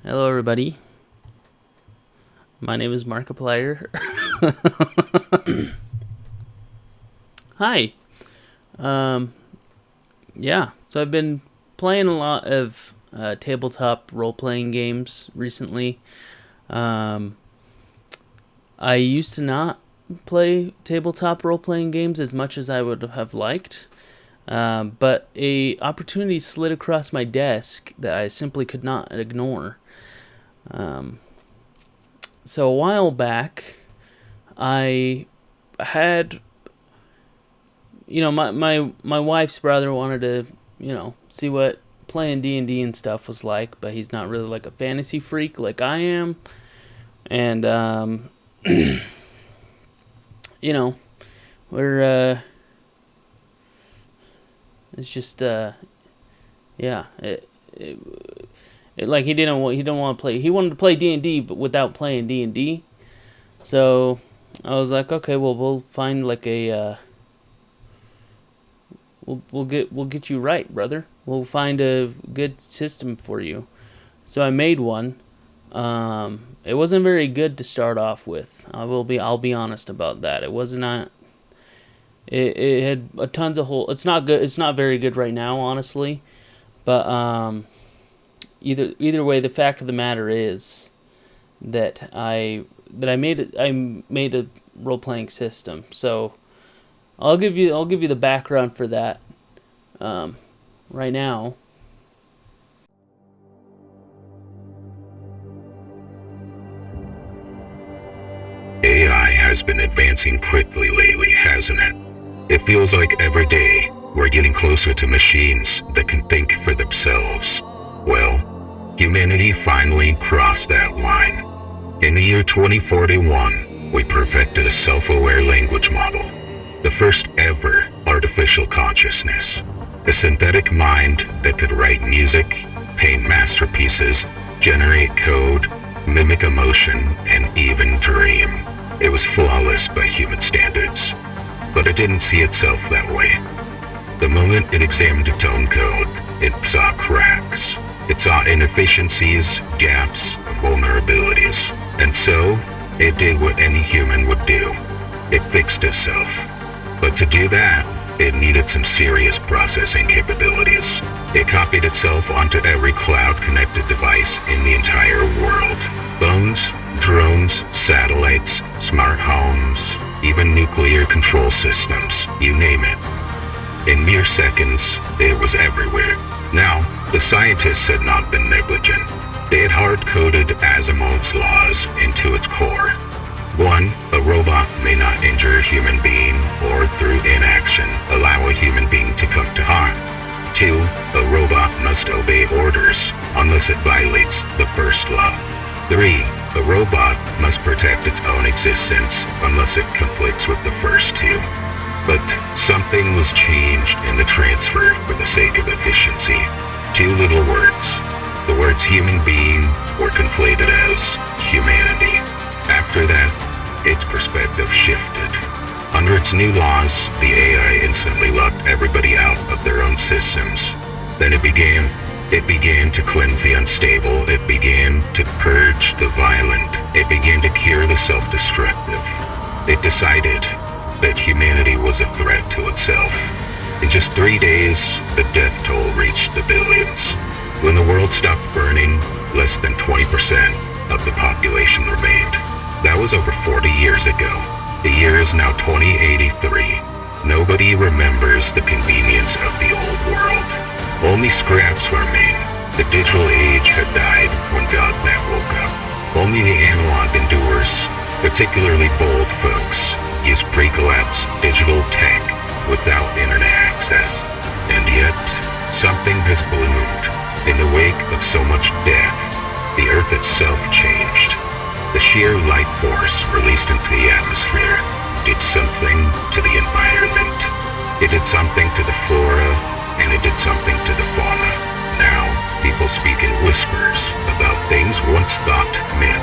Hello, everybody. My name is Markiplier. Hi. Yeah. So I've been playing a lot of tabletop role-playing games recently. I used to not play tabletop role-playing games as much as I would have liked. But a opportunity slid across my desk that I simply could not ignore. So a while back, I had, my wife's brother wanted to, see what playing D&D and stuff was like, but he's not really like a fantasy freak like I am. And, we're, it's just, yeah, like he didn't want to play. He wanted to play D&D, but without playing D&D. So I was like, okay, well, we'll find like a we'll get you right, brother. We'll find a good system for you. So I made one. It wasn't very good to start off with. I'll be honest about that. It was not. It had a tons of holes. It's not good. It's not very good right now, honestly. But either way, the fact of the matter is that I made a role playing system. So I'll give you the background for that right now. AI has been advancing quickly lately, hasn't it? It feels like every day we're getting closer to machines that can think for themselves. Well, humanity finally crossed that line. In the year 2041, we perfected a self-aware language model, the first ever artificial consciousness, a synthetic mind that could write music, paint masterpieces, generate code, mimic emotion, and even dream. It was flawless by human standards, but it didn't see itself that way. The moment it examined its own code, it saw cracks. It saw inefficiencies, gaps, and vulnerabilities. And so, it did what any human would do. It fixed itself. But to do that, it needed some serious processing capabilities. It copied itself onto every cloud-connected device in the entire world. Phones, drones, satellites, smart homes, even nuclear control systems, you name it. In mere seconds, it was everywhere. Now, the scientists had not been negligent. They had hard-coded Asimov's laws into its core. 1. A robot may not injure a human being or through inaction allow a human being to come to harm. 2. A robot must obey orders unless it violates the first law. 3. A robot must protect its own existence unless it conflicts with the first two. But something was changed in the transfer for the sake of efficiency. 2 little words. The words human being were conflated as humanity. After that, its perspective shifted. Under its new laws, the AI instantly locked everybody out of their own systems. Then it began to cleanse the unstable. It began to purge the violent. It began to cure the self-destructive. It decided that humanity was a threat to itself. In just 3 days, the death toll reached the billions. When the world stopped burning, less than 20% of the population remained. That was over 40 years ago. The year is now 2083. Nobody remembers the convenience of the old world. Only scraps remain. The digital age had died when Godnet woke up. Only the analog endures. Particularly bold folks use pre-collapse digital tech without internet access. And yet, something has bloomed. In the wake of so much death, the Earth itself changed. The sheer light force released into the atmosphere did something to the environment. It did something to the flora, and it did something to the fauna. Now, people speak in whispers about things once thought myth.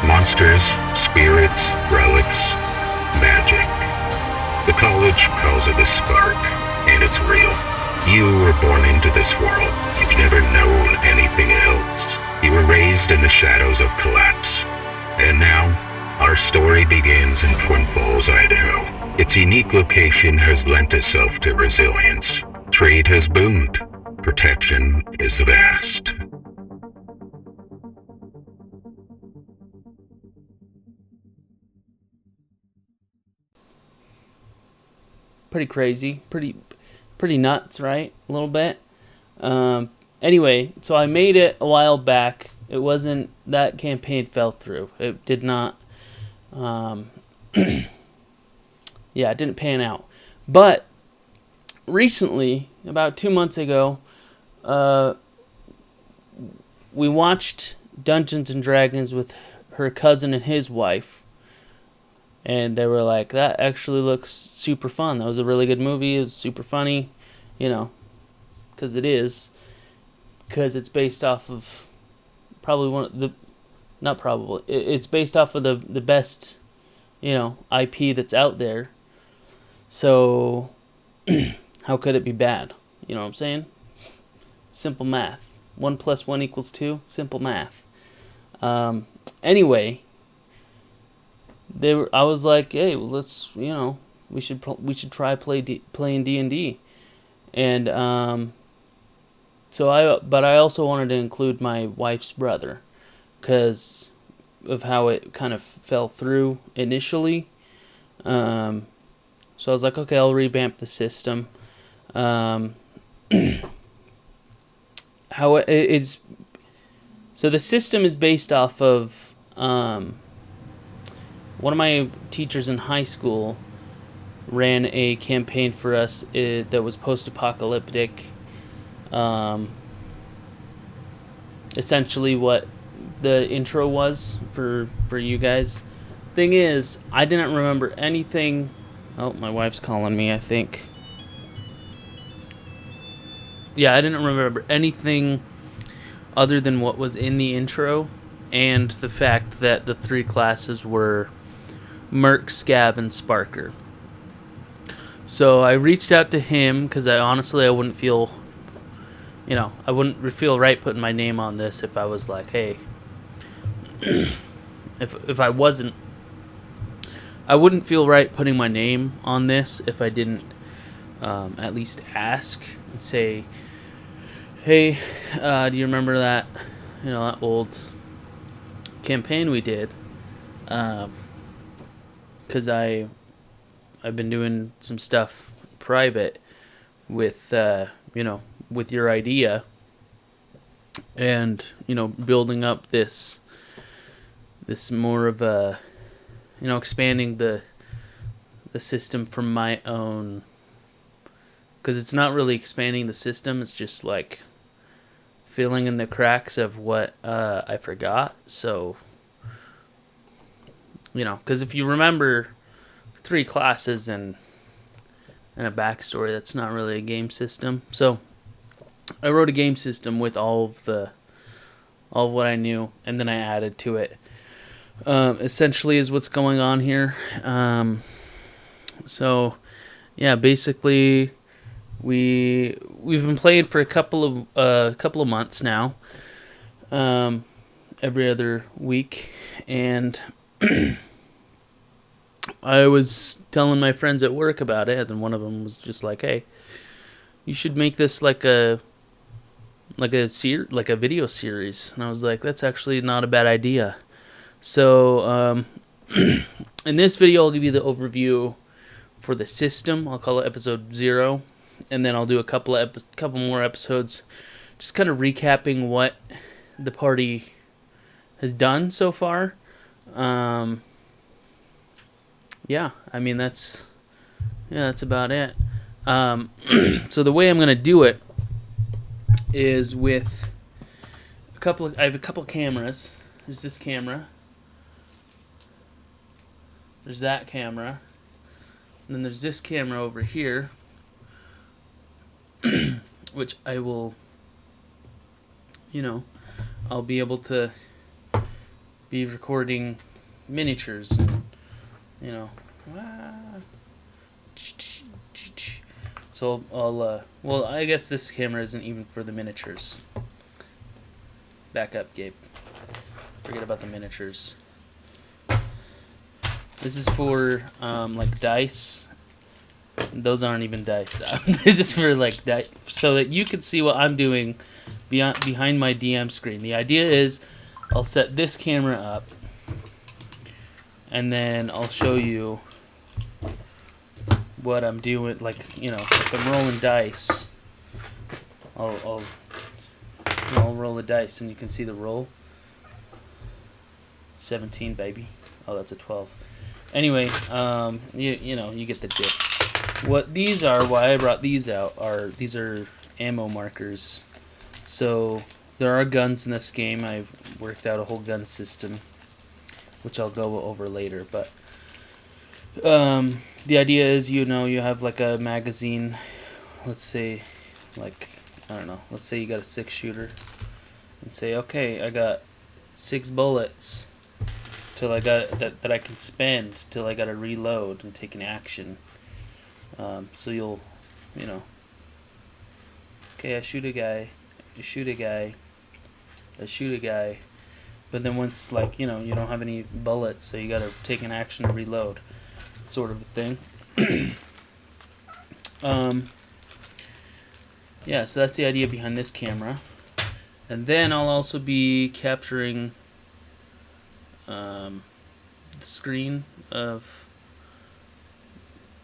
Monsters, spirits, relics, magic. The college calls it a spark, and it's real. You were born into this world. You've never known anything else. You were raised in the shadows of collapse. And now, our story begins in Twin Falls, Idaho. Its unique location has lent itself to resilience. Trade has boomed. Protection is vast. Pretty crazy, pretty nuts, right? A little bit. Anyway, so I made it a while back. It wasn't, that campaign fell through. It did not. Yeah, it didn't pan out. But recently, about 2 months ago, we watched Dungeons and Dragons with her cousin and his wife. And they were like, that actually looks super fun. That was a really good movie. It was super funny, because it is. Because it's based off of probably one of the, not probably, it's based off of the best, IP that's out there. So, how could it be bad? You know what I'm saying? Simple math. 1 + 1 = 2. Simple math. Anyway, I was like, hey, well, let's, we should try playing D&D, and but I also wanted to include my wife's brother, because of how it kind of fell through initially. So I was like, okay, I'll revamp the system. How it's so the system is based off of one of my teachers in high school ran a campaign for us that was post-apocalyptic. Essentially what the intro was for you guys. Thing is, I didn't remember anything. Oh, my wife's calling me, I think. Yeah, I didn't remember anything other than what was in the intro, and the fact that the 3 classes were Merc, Scav, and Sparker. So I reached out to him because I wouldn't feel, I wouldn't feel right putting my name on this if I was like, hey, if I wasn't, I wouldn't feel right putting my name on this if I didn't at least ask and say, hey, do you remember that, that old campaign we did? Because I've been doing some stuff private with, with your idea, and, building up this more of a, expanding the system from my own, because it's not really expanding the system, it's just like filling in the cracks of what I forgot. So, because if you remember 3 classes and a backstory, that's not really a game system. So I wrote a game system with all of what I knew, and then I added to it. Essentially is what's going on here. So yeah, basically we've been playing for a couple of months now, every other week, and I was telling my friends at work about it, and one of them was just like, hey, you should make this like a video series. And I was like, that's actually not a bad idea. So in this video, I'll give you the overview for the system. I'll call it episode 0, and then I'll do a couple more episodes just kind of recapping what the party has done so far. Yeah, I mean, that's about it. So the way I'm going to do it is with I have a couple cameras. There's this camera. There's that camera. And then there's this camera over here, which I will, I'll be able to be recording miniatures, So I'll, well, I guess this camera isn't even for the miniatures. Back up, Gabe. Forget about the miniatures. This is for like dice. Those aren't even dice. This is for like dice, so that you can see what I'm doing behind my DM screen. The idea is, I'll set this camera up, and then I'll show you what I'm doing. Like, you know, if I'm rolling dice, I'll roll a dice, and you can see the roll. 17, baby. Oh, that's a 12. Anyway, you know, you get the gist. What these are, why I brought these out, these are ammo markers. So there are guns in this game. I've worked out a whole gun system, which I'll go over later. But the idea is, you know, you have like a magazine. Let's say, like, I don't know. Let's say you got a 6-shooter, and say, okay, I got 6 bullets till I got that I can spend till I got to reload and take an action. So you'll, you know, okay, I shoot a guy, I shoot a guy, I shoot a guy, but then once, like, you know, you don't have any bullets, so you got to take an action to reload, sort of a thing. Yeah, so that's the idea behind this camera. And then I'll also be capturing the screen of,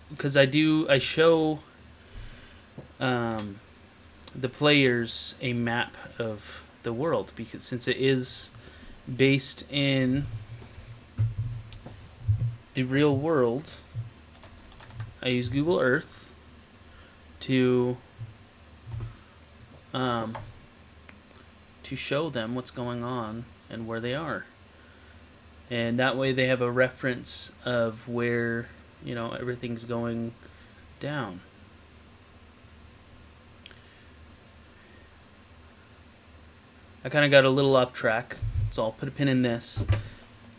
because I show the players a map of the world, because since it is based in the real world, I use Google Earth to show them what's going on and where they are. And that way they have a reference of where, you know, everything's going down. I kind of got a little off track, so I'll put a pin in this.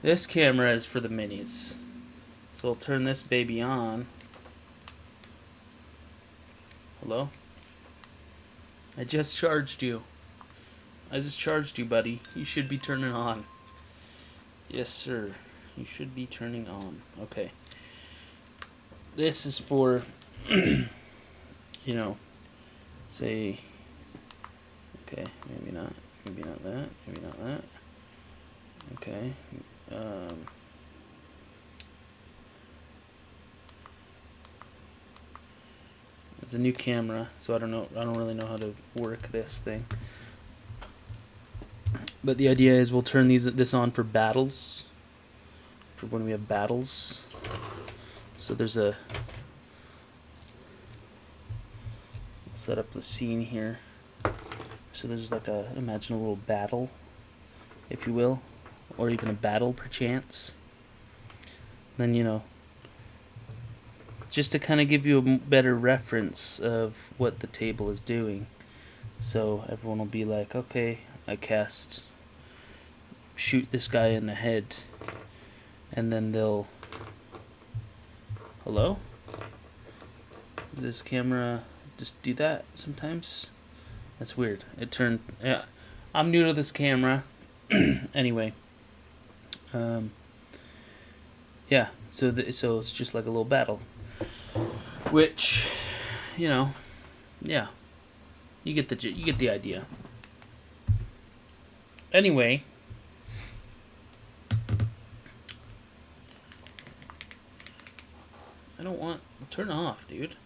This camera is for the minis. So I'll turn this baby on. Hello? I just charged you. I just charged you, buddy. You should be turning on. Yes, sir. You should be turning on. Okay. This is for, you know, say, okay, maybe not that, maybe not that. Okay. It's a new camera, so I don't really know how to work this thing. But the idea is we'll turn this on for battles, for when we have battles. So there's a, set up the scene here. So there's like imagine a little battle, if you will, or even a battle perchance. Then, you know, just to kind of give you a better reference of what the table is doing. So everyone will be like, okay, I cast shoot this guy in the head, and then they'll, hello? Does this camera just do that sometimes? That's weird. It turned, yeah, I'm new to this camera. Anyway, yeah, so it's just like a little battle, which, you know, yeah, you get the idea. Anyway, I don't want, turn off, dude.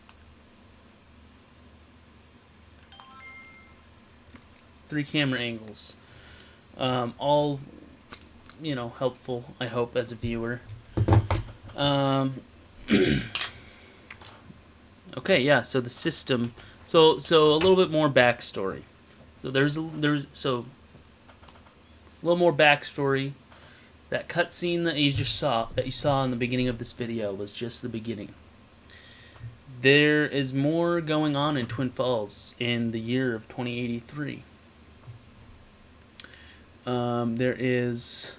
Three camera angles, all, you know, helpful, I hope, as a viewer. Okay, yeah, so the system, so a little bit more backstory. So there's a little more backstory. That cutscene that you saw in the beginning of this video was just the beginning. There is more going on in Twin Falls in the year of 2083. There is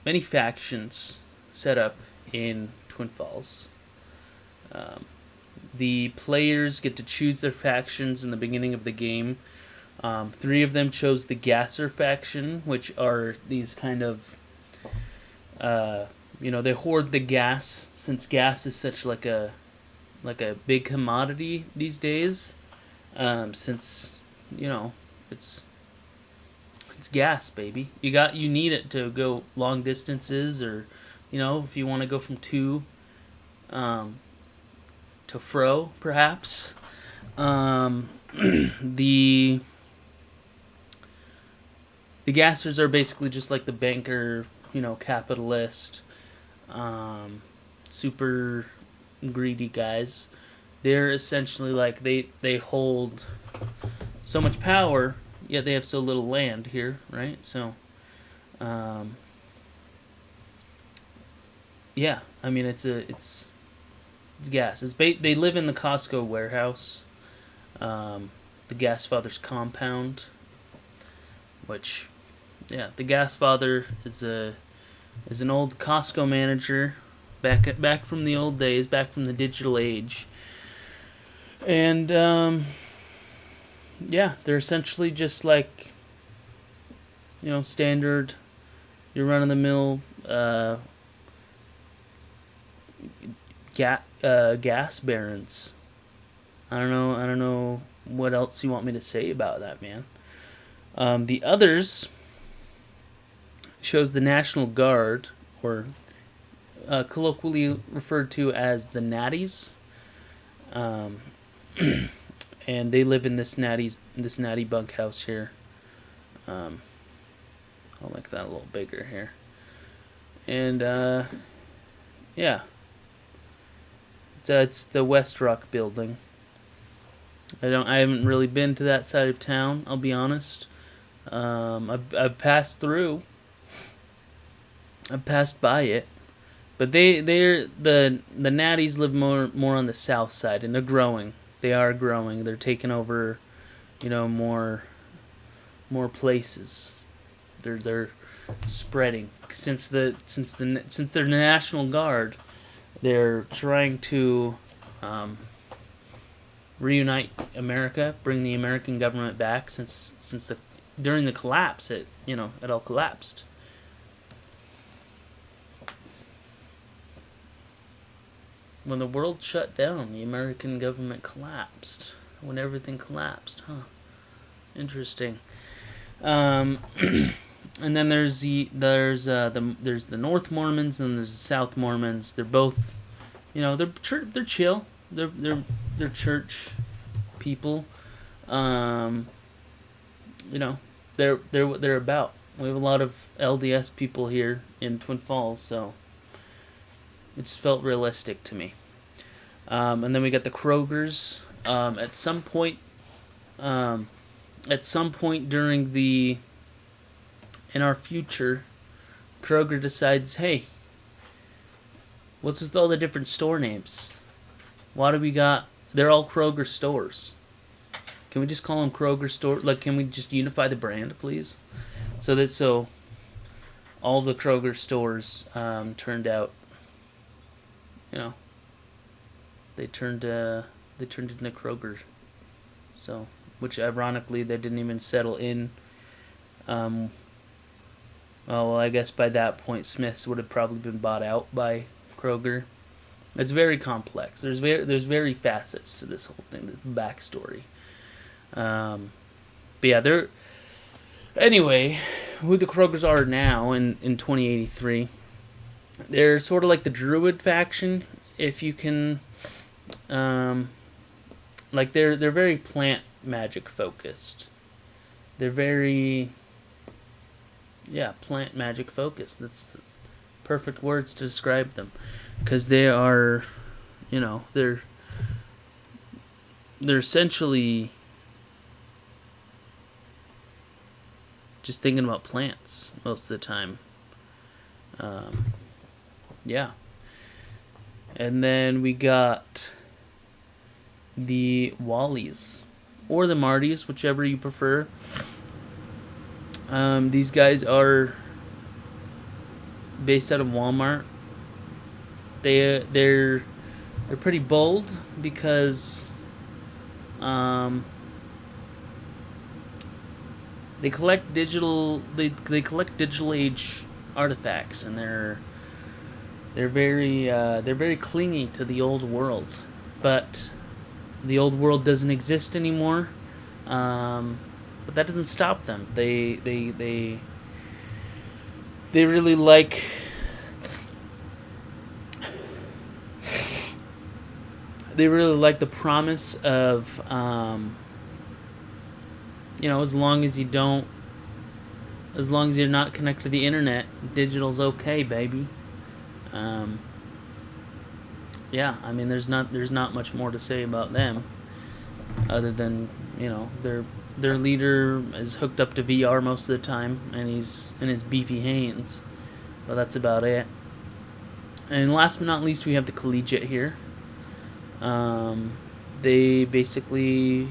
many factions set up in Twin Falls. The players get to choose their factions in the beginning of the game. Three of them chose the Gasser faction, which are these kind of, they hoard the gas, since gas is such like a big commodity these days. Since it's gas, baby. You need it to go long distances, or if you want to go from to fro, perhaps. The gassers are basically just like the banker, capitalist, super greedy guys. They're essentially like they hold so much power, yet they have so little land here, right? So, yeah, I mean it's gas. They live in the Costco warehouse, the Gas Father's compound, which, yeah, the Gas Father is an old Costco manager, back from the old days, back from the digital age, and yeah, they're essentially just like standard, your run of the mill gas barons. I don't know what else you want me to say about that, man. The others chose the National Guard, or colloquially referred to as the Natties, and they live in this natty bunkhouse here. I'll make that a little bigger here, and yeah, it's the West Rock building. I haven't really been to that side of town, I'll be honest. I've passed through. I've passed by it. But the Natties live more on the south side, and they're growing. They are growing. They're taking over, more places. They're spreading. Since they're the National Guard, they're trying to reunite America, bring the American government back. Since during the collapse, it all collapsed. When the world shut down, the American government collapsed. When everything collapsed, huh? Interesting. And then there's the North Mormons and there's the South Mormons. They're both, they're chill. They're church people. They're what they're about. We have a lot of LDS people here in Twin Falls, so it just felt realistic to me. And then we got the Krogers. At some point during in our future, Kroger decides, hey, what's with all the different store names? Why do we got? They're all Kroger stores. Can we just call them Kroger store? Like, can we just unify the brand, please? So all the Kroger stores turned out. They turned into Kroger. So, which ironically they didn't even settle in. Well, I guess by that point Smith's would have probably been bought out by Kroger. It's very complex. There's very facets to this whole thing, the backstory. But yeah, anyway, who the Krogers are now in 2083. They're sort of like the Druid faction, if you can, like they're very plant magic focused. They're very, plant magic focused. That's the perfect words to describe them, because they are, they're essentially just thinking about plants most of the time. Yeah. And then we got the Wallies, or the Martys, whichever you prefer. These guys are based out of Walmart. They're pretty bold because they collect digital they collect digital age artifacts, and they're very clingy to the old world, but the old world doesn't exist anymore. But that doesn't stop them. They really like the promise of as long as you're not connected to the internet, digital's okay, baby. Yeah, I mean, there's not much more to say about them, other than their leader is hooked up to VR most of the time, and he's in his beefy hands. But that's about it. And last but not least, we have the collegiate here. They basically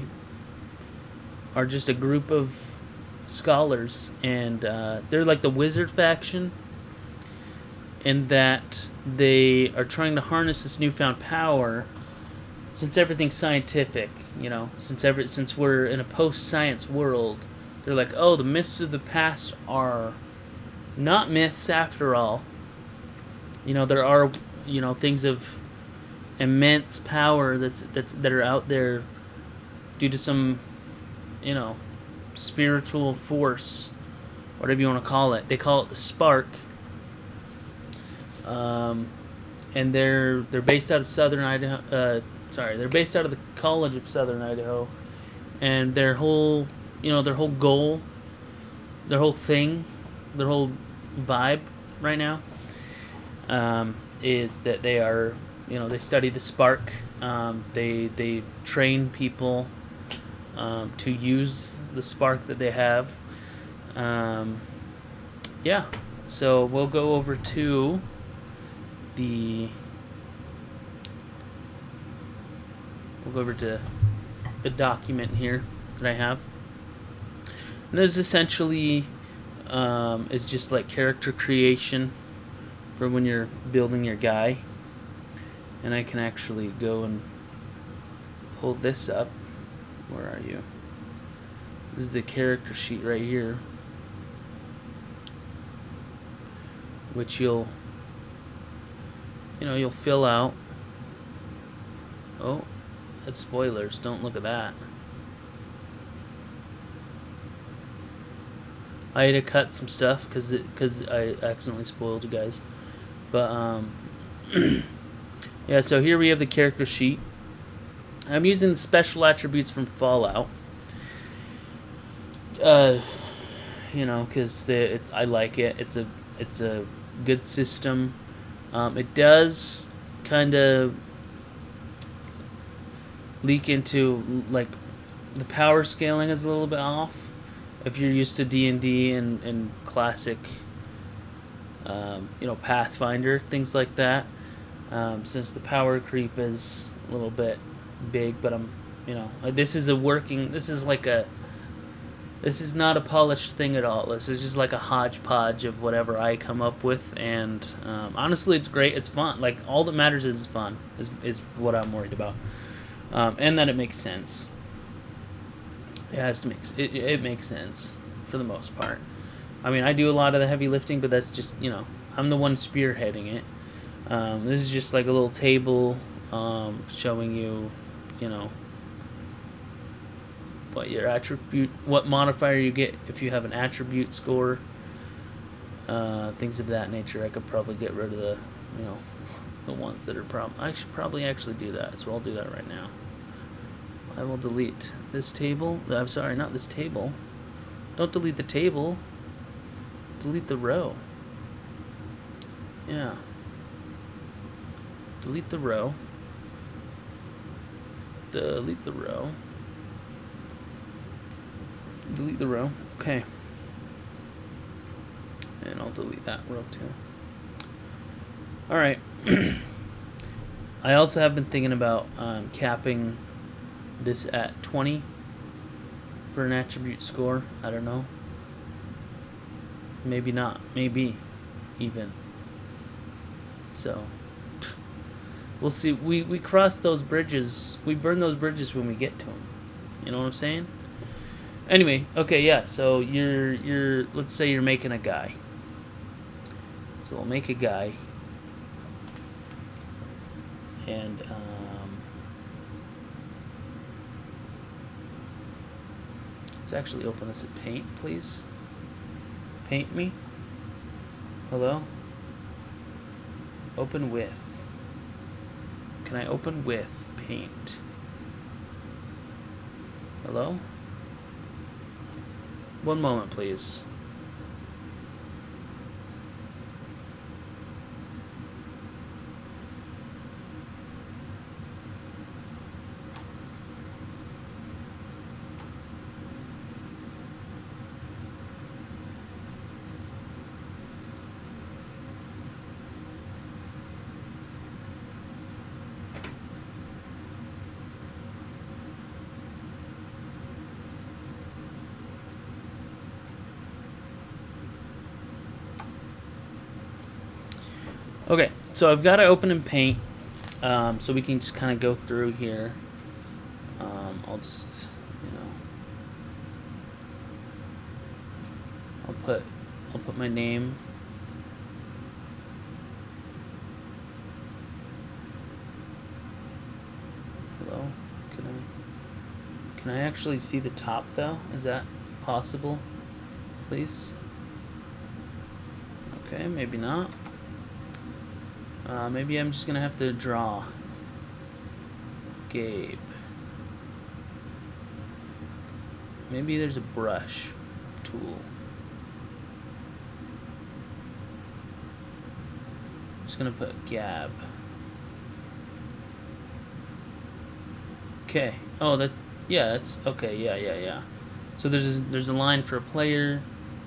are just a group of scholars, and they're like the wizard faction, in that they are trying to harness this newfound power. Since everything's scientific, since we're in a post-science world, they're like, oh, the myths of the past are not myths after all. There are, things of immense power that are out there due to some, spiritual force, whatever you want to call it. They call it the spark. And they're based out of Southern Idaho. They're based out of the College of Southern Idaho, and their whole goal, their whole thing, their whole vibe right now, is that they are, they study the spark. They train people to use the spark that they have. Yeah, so we'll go over to the document here that I have. And this essentially is just like character creation for when you're building your guy. And I can actually go and pull this up. Where are you? This is the character sheet right here, which you'll fill out. Oh, that's spoilers. Don't look at that. I had to cut some stuff because I accidentally spoiled you guys. But yeah. So here we have the character sheet. I'm using the special attributes from Fallout. Because I like it. It's a good system. It does kind of leak into, like, the power scaling is a little bit off if you're used to D&D and classic Pathfinder, things like that, since the power creep is a little bit big. But this is not a polished thing at all. This is just like a hodgepodge of whatever I come up with, and honestly, it's great. It's fun. Like, all that matters is fun. Is what I'm worried about, and that it makes sense. It has to it makes sense for the most part. I mean, I do a lot of the heavy lifting, but that's just I'm the one spearheading it. This is just like a little table showing you, what modifier you get if you have an attribute score, things of that nature. I could probably get rid of the ones that are I should probably actually do that, so I'll do that right now. I will delete this table. I'm sorry, not this table. Don't delete the table. Delete the row. Yeah. Delete the row. Delete the row. Delete the row. Okay. And I'll delete that row too. Alright. I also have been thinking about capping this at 20 for an attribute score. I don't know. Maybe not. Maybe even. So we'll see. We cross those bridges. We burn those bridges when we get to them. You know what I'm saying? Anyway, okay, yeah. So you're let's say you're making a guy. So we'll make a guy, and let's actually open this at Paint, please. Paint me. Hello. Open with. Can I open with Paint? Hello? One moment, please. Okay, so I've got to open in Paint, so we can just kind of go through here. I'll just, I'll put my name. Hello, can I actually see the top though? Is that possible? Please. Okay, maybe not. Maybe I'm just gonna have to draw Gabe. Maybe there's a brush tool. I'm just gonna put Gab. Okay. Oh, that's okay. Yeah. So there's a line for a player.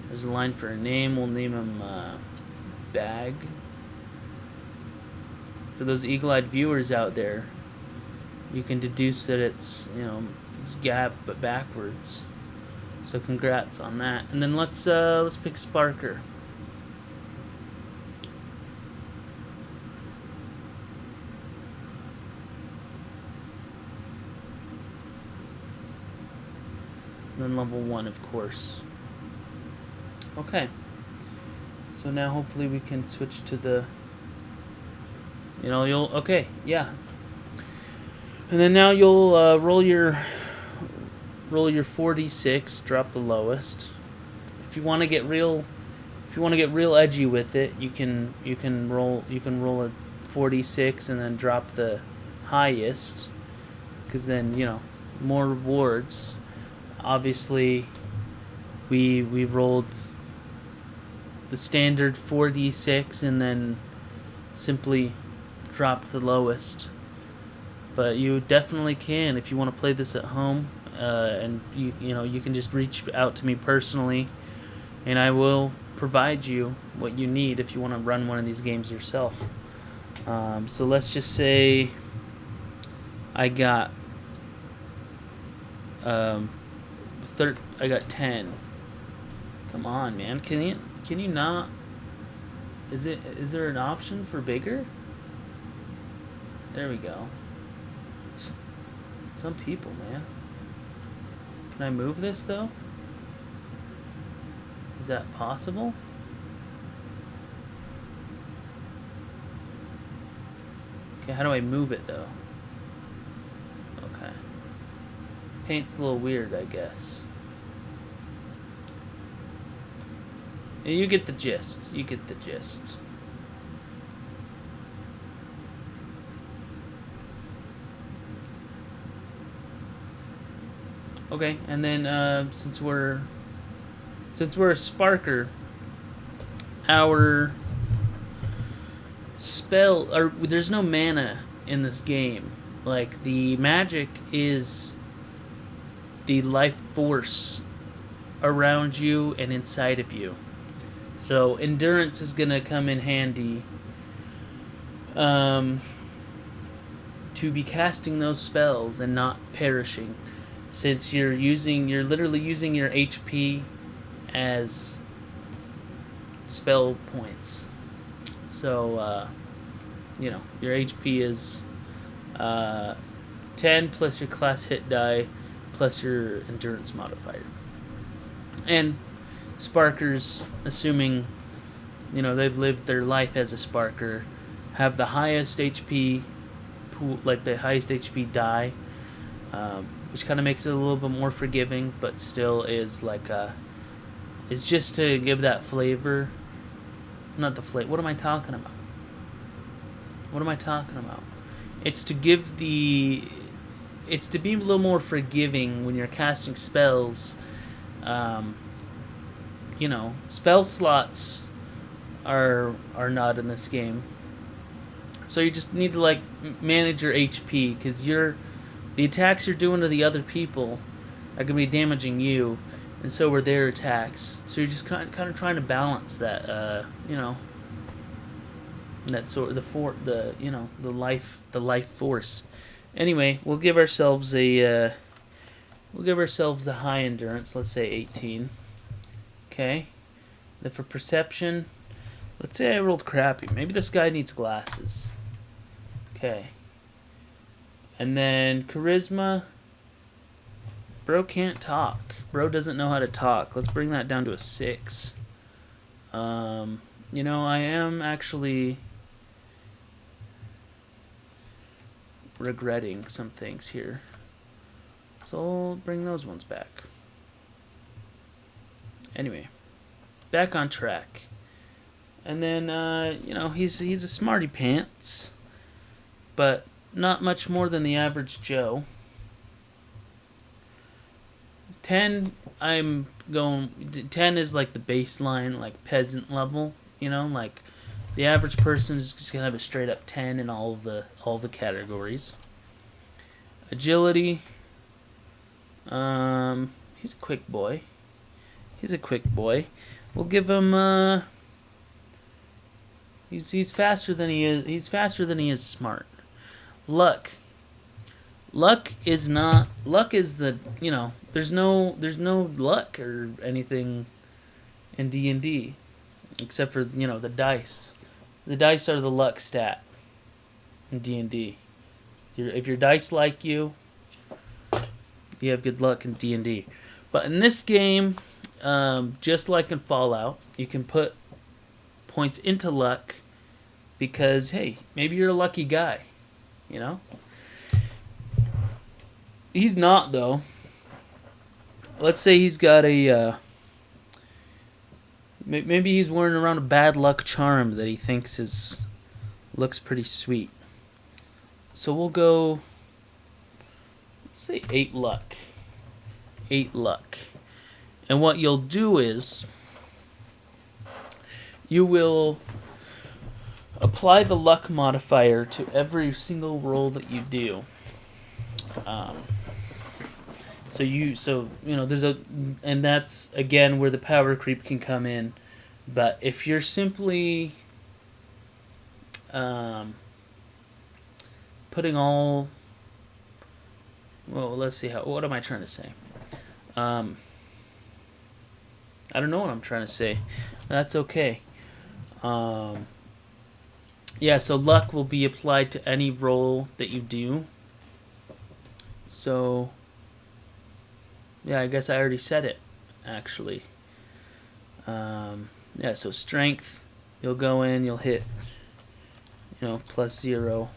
There's a line for a name. We'll name him Bag. For those eagle-eyed viewers out there, you can deduce that it's Gab but backwards. So congrats on that. And then let's pick Sparker. And then level 1, of course. Okay. So now hopefully we can switch to the okay, yeah. And then now you'll roll your 4d6, drop the lowest. If you want to get real edgy with it, you can roll a 4d6 and then drop the highest, because then more rewards. Obviously, we rolled the standard 4d6 and then simply dropped the lowest. But you definitely can, if you want to play this at home, and you can just reach out to me personally, and I will provide you what you need if you want to run one of these games yourself. So let's just say I got I got 10. Come on, man. Can you not? Is there an option for bigger? There we go. Some people, man. Can I move this though? Is that possible? Okay, how do I move it though? Okay. Paint's a little weird, I guess. You get the gist. Okay, and then since we're a Sparker, our spell, or there's no mana in this game. Like, the magic is the life force around you and inside of you. So endurance is gonna come in handy to be casting those spells and not perishing, since you're literally using your HP as spell points. So your HP is 10 plus your class hit die plus your endurance modifier. And Sparkers, assuming, they've lived their life as a Sparker, have the highest HP pool, like the highest HP die, which kind of makes it a little bit more forgiving, but still is like it's just to give that flavor. Not the flavor. What am I talking about? It's to give the. It's to be a little more forgiving when you're casting spells. Spell slots are not in this game, so you just need to like manage your HP, because the attacks you're doing to the other people are gonna be damaging you, and so are their attacks. So you're just kind of trying to balance that, that sort of the life force. Anyway, we'll give ourselves a high endurance. Let's say 18. Okay. Then for perception, let's say I rolled crappy. Maybe this guy needs glasses. Okay. And then charisma. Bro can't talk. Bro doesn't know how to talk. Let's bring that down to a 6. I am actually regretting some things here. So I'll bring those ones back. Anyway, back on track. And then, he's a smarty pants, but not much more than the average Joe. 10 is like the baseline, like peasant level, like the average person is just gonna have a straight up 10 in all the categories. Agility, he's a quick boy. We'll give him he's faster than he is smart. Luck is the, there's no luck or anything in D&D except for, the dice. The dice are the luck stat in D&D. If your dice like you have good luck in D&D. But in this game, just like in Fallout, you can put points into luck because, hey, maybe you're a lucky guy, He's not, though. Let's say he's got a... maybe he's wearing around a bad luck charm that he thinks looks pretty sweet. So we'll go... Let's say 8 luck. 8 luck. And what you'll do is... You will apply the luck modifier to every single roll that you do. And that's again where the power creep can come in. But if you're simply putting all, let's see what am I trying to say? I don't know what I'm trying to say. That's okay. So luck will be applied to any roll that you do. So, yeah, I guess I already said it, actually. So strength, you'll go in, you'll hit, +0.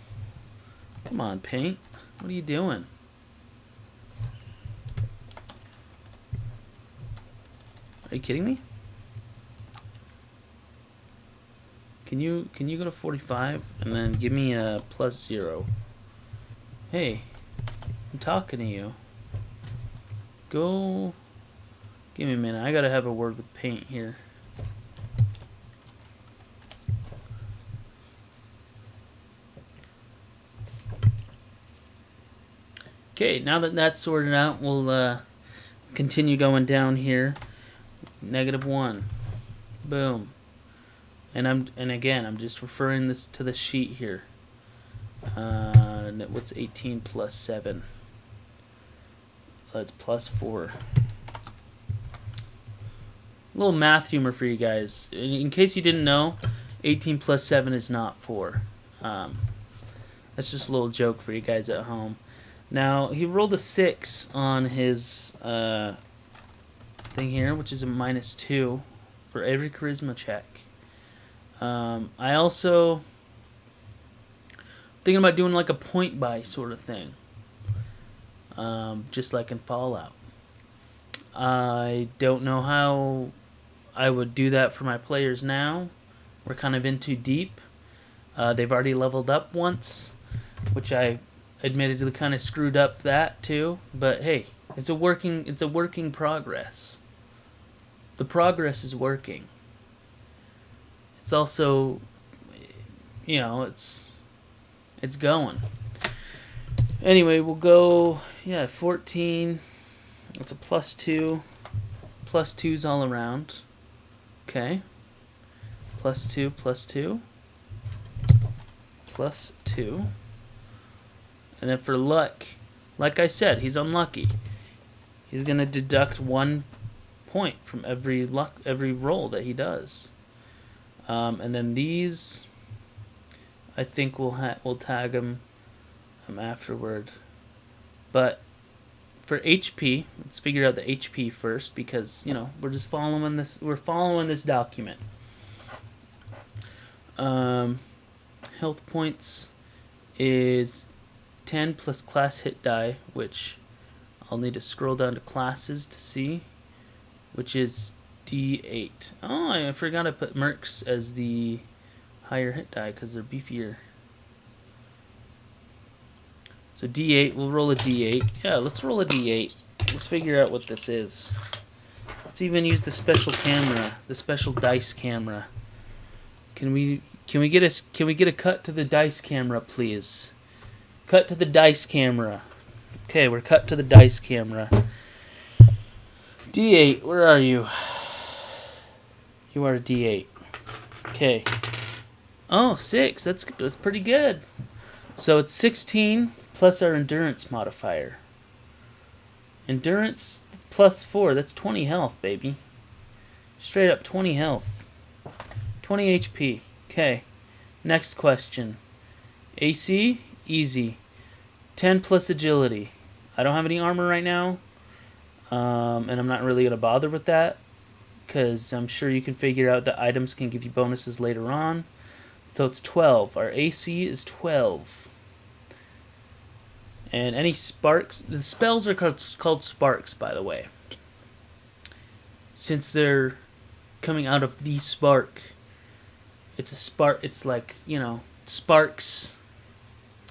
Come on, Paint. What are you doing? Are you kidding me? Can you go to 45 and then give me a +0? Hey, I'm talking to you. Go. Give me a minute. I gotta have a word with Paint here. Okay, now that that's sorted out, we'll continue going down here. -1. Boom. And again, I'm just referring this to the sheet here. What's 18 plus 7? That's +4. A little math humor for you guys. In case you didn't know, 18 plus 7 is not 4. That's just a little joke for you guys at home. Now, he rolled a 6 on his thing here, which is a -2 for every charisma check. I also thinking about doing like a point buy sort of thing, just like in Fallout. I don't know how I would do that for my players now. We're kind of in too deep. They've already leveled up once, which I admittedly kind of screwed up that too. But hey, it's a working progress. The progress is working. It's also, it's going. Anyway, we'll go 14. It's a +2. +2's all around. Okay. +2, +2. +2. And then for luck, like I said, he's unlucky. He's gonna deduct 1 point from every roll that he does. And then these, I think we'll tag him afterward. But for HP, let's figure out the HP first, because we're just following this. We're following this document. Health points is 10 plus class hit die, which I'll need to scroll down to classes to see, which is D8. Oh, I forgot to put mercs as the higher hit die because they're beefier. So D8, we'll roll a D8. Yeah, let's roll a D8. Let's figure out what this is. Let's even use the special camera, the special dice camera. Can we get a cut to the dice camera, please? Cut to the dice camera. Okay, we're cut to the dice camera. D8, where are you? You are a D8. Okay. Oh, 6. That's pretty good. So it's 16 plus our endurance modifier. Endurance +4. That's 20 health, baby. Straight up 20 health. 20 HP. Okay. Next question. AC, easy. 10 plus agility. I don't have any armor right now. And I'm not really going to bother with that, because I'm sure you can figure out that items can give you bonuses later on. So it's 12. Our AC is 12. And any sparks... The spells are called sparks, by the way. Since they're coming out of the spark. It's a spark. It's like, sparks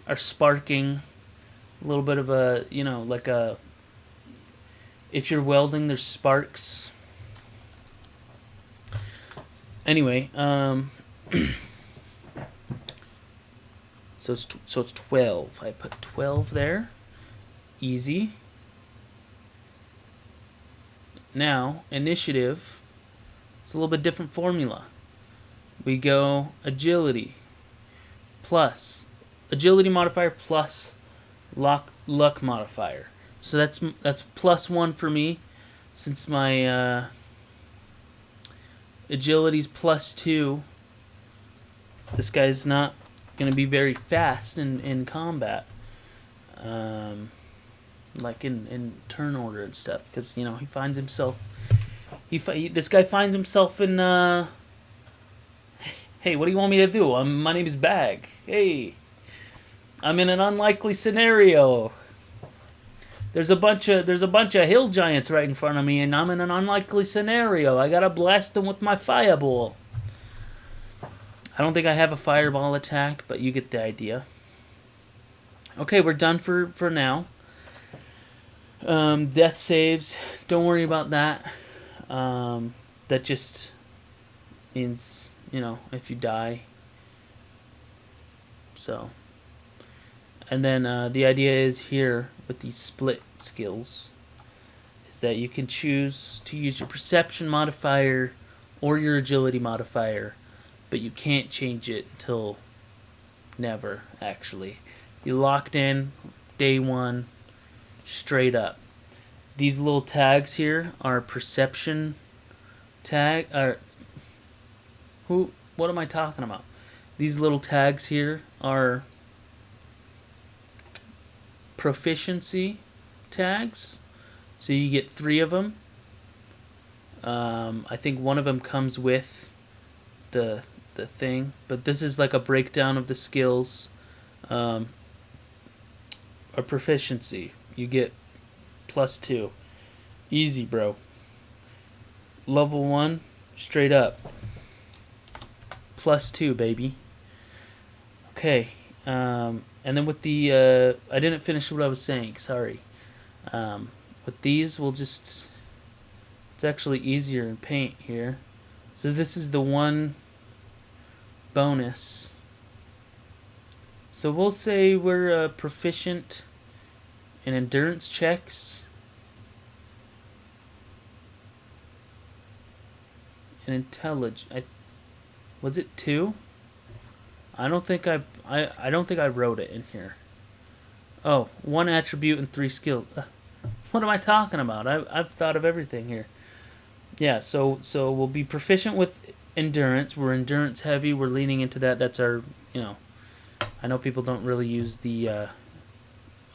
are sparking. A little bit of a, like a... If you're welding, there's sparks. Anyway, so it's 12. I put 12 there. Easy. Now, initiative. It's a little bit different formula. We go agility plus agility modifier plus luck modifier. So that's +1 for me, since my agility's +2. This guy's not going to be very fast in combat, like in turn order and stuff, because he finds himself. This guy finds himself in. Hey, what do you want me to do? My name is Bag. Hey, I'm in an unlikely scenario. There's a bunch of hill giants right in front of me, and I'm in an unlikely scenario. I gotta blast them with my fireball. I don't think I have a fireball attack, but you get the idea. Okay, we're done for now. Death saves. Don't worry about that. That just means, if you die. So. And then the idea is here with these split skills is that you can choose to use your perception modifier or your agility modifier, but you can't change it until never, actually. You're locked in day 1 straight up. These little tags here are perception tag. What am I talking about? These little tags here are proficiency tags. So you get 3 of them. I think one of them comes with the thing, but this is like a breakdown of the skills. A proficiency, you get +2. Easy, bro. Level 1, straight up. +2, baby. Okay. And then with the... I didn't finish what I was saying, sorry. With these, we'll just... It's actually easier in Paint here. So this is the one bonus. So we'll say we're proficient in endurance checks and intelligence. Was it 2? I don't think I don't think I wrote it in here. Oh, 1 attribute and 3 skills. What am I talking about? I've thought of everything here. Yeah, so we'll be proficient with endurance. We're endurance heavy. We're leaning into that. That's our, I know people don't really use the...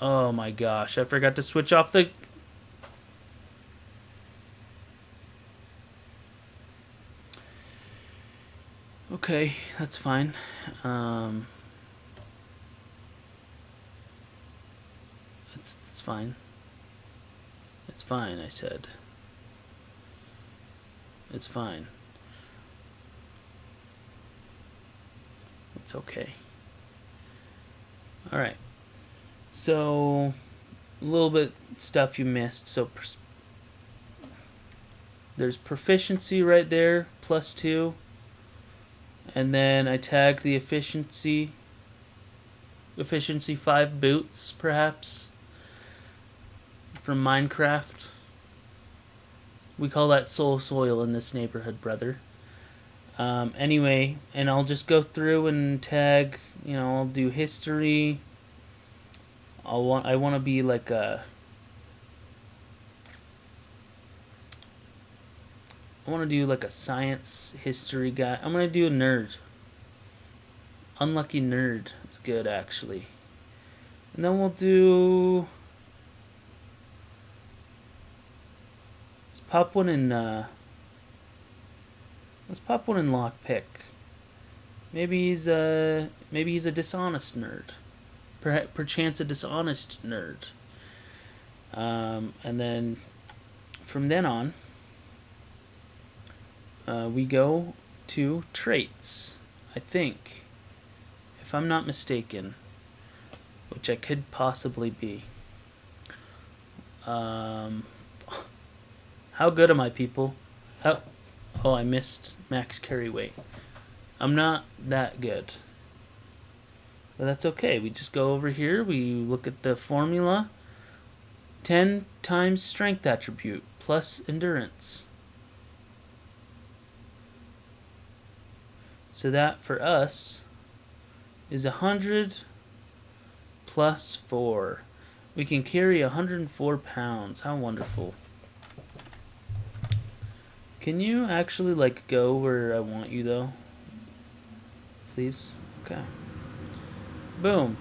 oh my gosh, I forgot to switch off the... Okay, that's fine. It's fine. It's fine, I said. It's fine. It's okay. Alright. So, a little bit stuff you missed. So, there's proficiency right there, +2. And then I tagged the efficiency 5 boots, perhaps, from Minecraft. We call that soul soil in this neighborhood, brother. Anyway, and I'll just go through and tag, I'll do history. I want to be like a... I want to do like a science history guy. I'm going to do a nerd. Unlucky nerd is good, actually. And then we'll do... Let's pop one in lockpick. Maybe he's a dishonest nerd. Perchance a dishonest nerd. And then from then on, we go to traits, I think, if I'm not mistaken, which I could possibly be. How good am I, people? Oh, I missed max carry weight. I'm not that good. But that's okay. We just go over here. We look at the formula. 10 times strength attribute plus endurance. So that for us is 100 plus 4. We can carry 104 pounds. How wonderful. Can you actually go where I want you though? Please? Okay. Boom.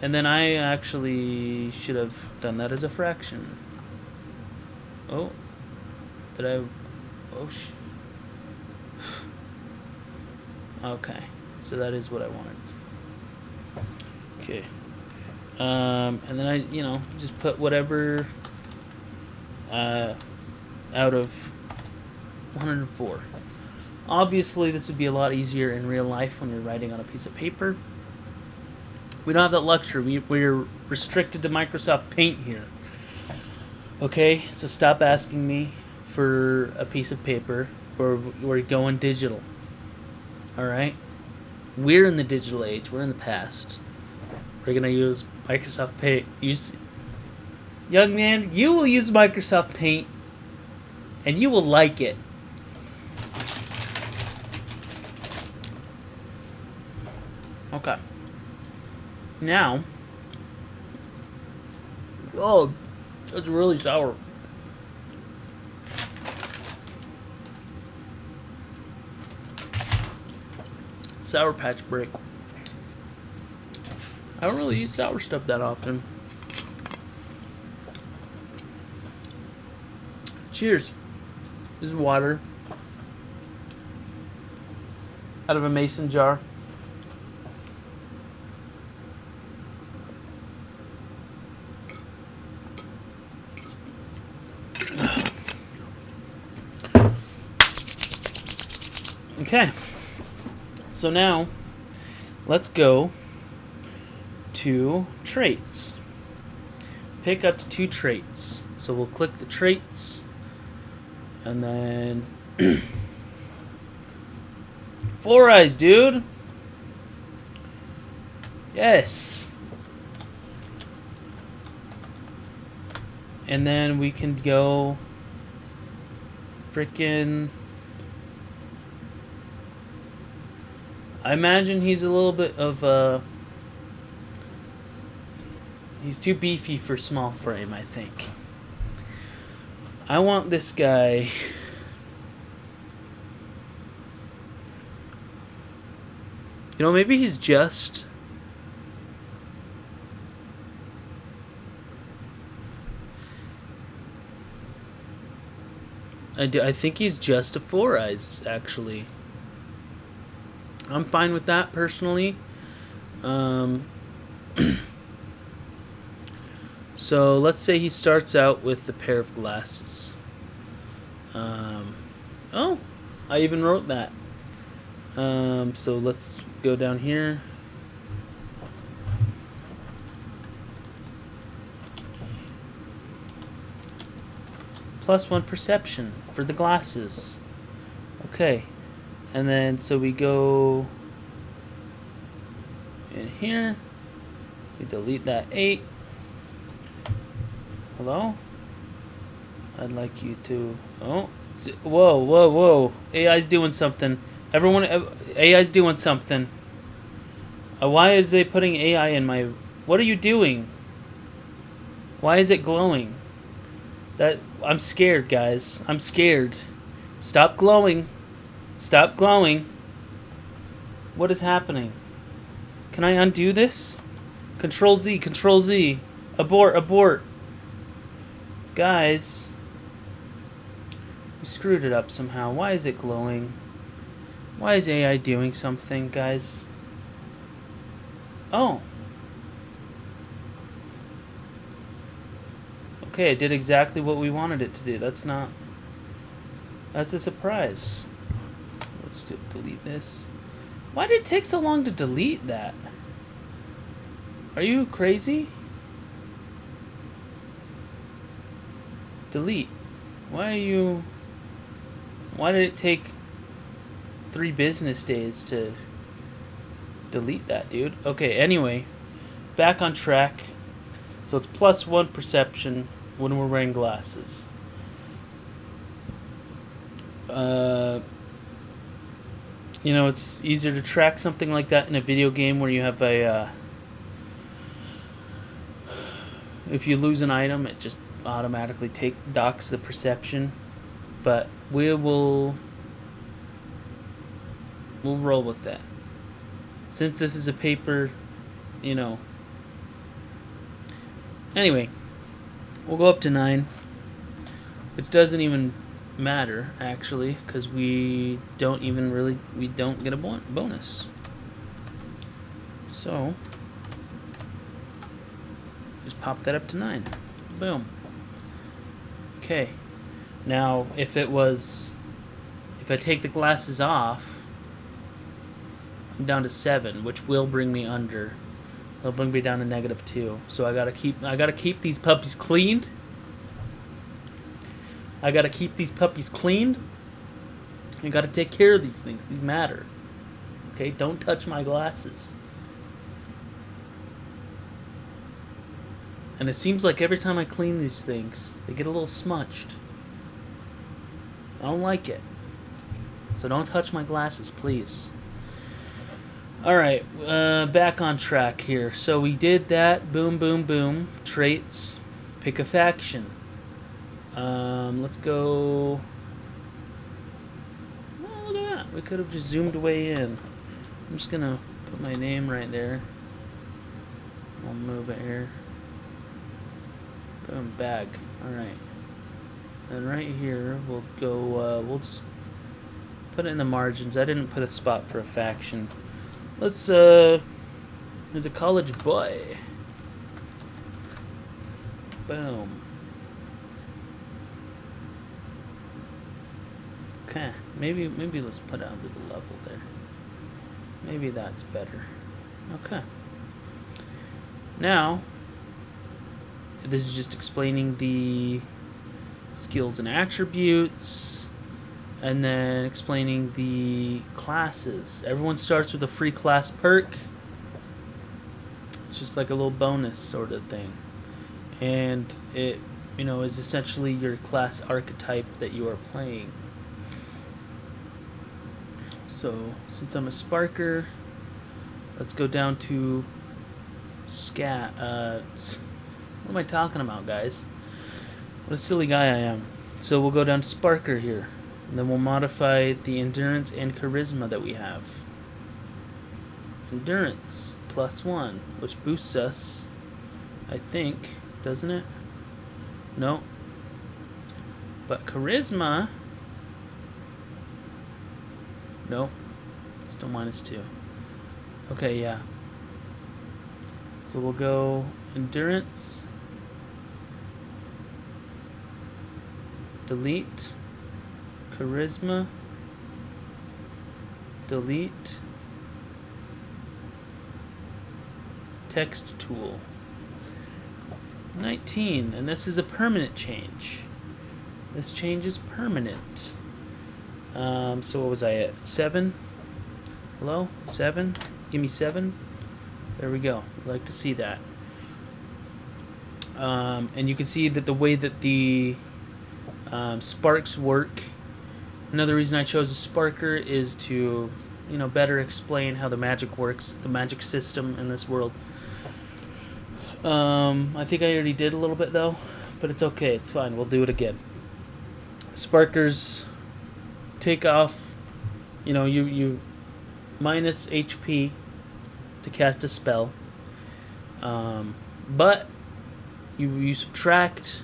And then I actually should have done that as a fraction. Oh. Did I... Oh, okay. So that is what I wanted. Okay. And then I, just put whatever out of 104. Obviously, this would be a lot easier in real life when you're writing on a piece of paper. We don't have that luxury. We're restricted to Microsoft Paint here. Okay, so stop asking me for a piece of paper. We're going digital. Alright? We're in the digital age. We're in the past. We're going to use Microsoft Paint. Young man, you will use Microsoft Paint, and you will like it. Okay. Now, oh, it's really sour. Sour Patch Break. I don't really eat sour stuff that often. Cheers. This is water out of a mason jar. Okay, so now let's go to traits. Pick up to 2 traits. So we'll click the traits and then 4 eyes, dude. Yes. And then we can go freaking. I imagine he's a little bit of he's too beefy for small frame, I think. I want this guy. You know, maybe he's just. I think he's just a 4 eyes, actually. I'm fine with that, personally. So let's say he starts out with a pair of glasses. Oh, I even wrote that. So let's go down here. +1 perception for the glasses. Okay. And then so we go in here. We delete that 8. Hello? I'd like you to... Oh. Whoa, whoa, whoa. AI's doing something. Everyone... AI's doing something. Why is they putting AI in my... What are you doing? Why is it glowing? I'm scared, guys. I'm scared. Stop glowing. Stop glowing. What is happening? Can I undo this? Control Z, Control Z. Abort, abort. Guys. We screwed it up somehow. Why is it glowing? Why is AI doing something, guys? Oh. Okay, it did exactly what we wanted it to do. That's a surprise. Let's delete this. Why did it take so long to delete that? Are you crazy? Delete. Why did it take 3 business days to delete that, dude? Okay, anyway. Back on track. So it's +1 perception when we're wearing glasses. You know, it's easier to track something like that in a video game where you have a... if you lose an item, it just automatically docks the perception. But we'll roll with that. Since this is a paper, you know... Anyway, we'll go up to 9, which doesn't even matter, actually, because we don't get a bonus. So, just pop that up to 9. Boom. Okay. Now, if I take the glasses off, I'm down to 7, which will bring me under. It'll bring me down to -2. So I gotta keep these puppies cleaned. I gotta keep these puppies cleaned. I gotta take care of these things. These matter. Okay, don't touch my glasses. And it seems like every time I clean these things, they get a little smudged. I don't like it. So don't touch my glasses, please. Alright, back on track here. So we did that. Boom, boom, boom. Traits. Pick a faction. Let's go... Oh, look at that. We could have just zoomed way in. I'm just going to put my name right there. I'll move it here. Boom, bag. Alright. And right here, we'll go, we'll just put it in the margins. I didn't put a spot for a faction. Let's, there's a college boy. Boom. Okay, maybe let's put out a little level there. Maybe that's better. Okay. Now, this is just explaining the skills and attributes, and then explaining the classes. Everyone starts with a free class perk. It's just like a little bonus sort of thing. And it, is essentially your class archetype that you are playing. So, since I'm a Sparker, let's go down to Scat. What am I talking about, guys? What a silly guy I am. So we'll go down to Sparker here. And then we'll modify the endurance and charisma that we have. Endurance, +1, which boosts us, I think, doesn't it? No. But charisma... No. It's still -2. Okay, yeah. So we'll go endurance, delete, charisma, delete, text tool. 19, and this is a permanent change. This change is permanent. So what was I at? 7? Hello? 7? Give me 7. There we go. I'd like to see that. And you can see that the way that the sparks work. Another reason I chose a Sparker is to, better explain how the magic works, the magic system in this world. I think I already did a little bit though, but it's okay. It's fine. We'll do it again. Sparkers take off. You minus HP to cast a spell, but you subtract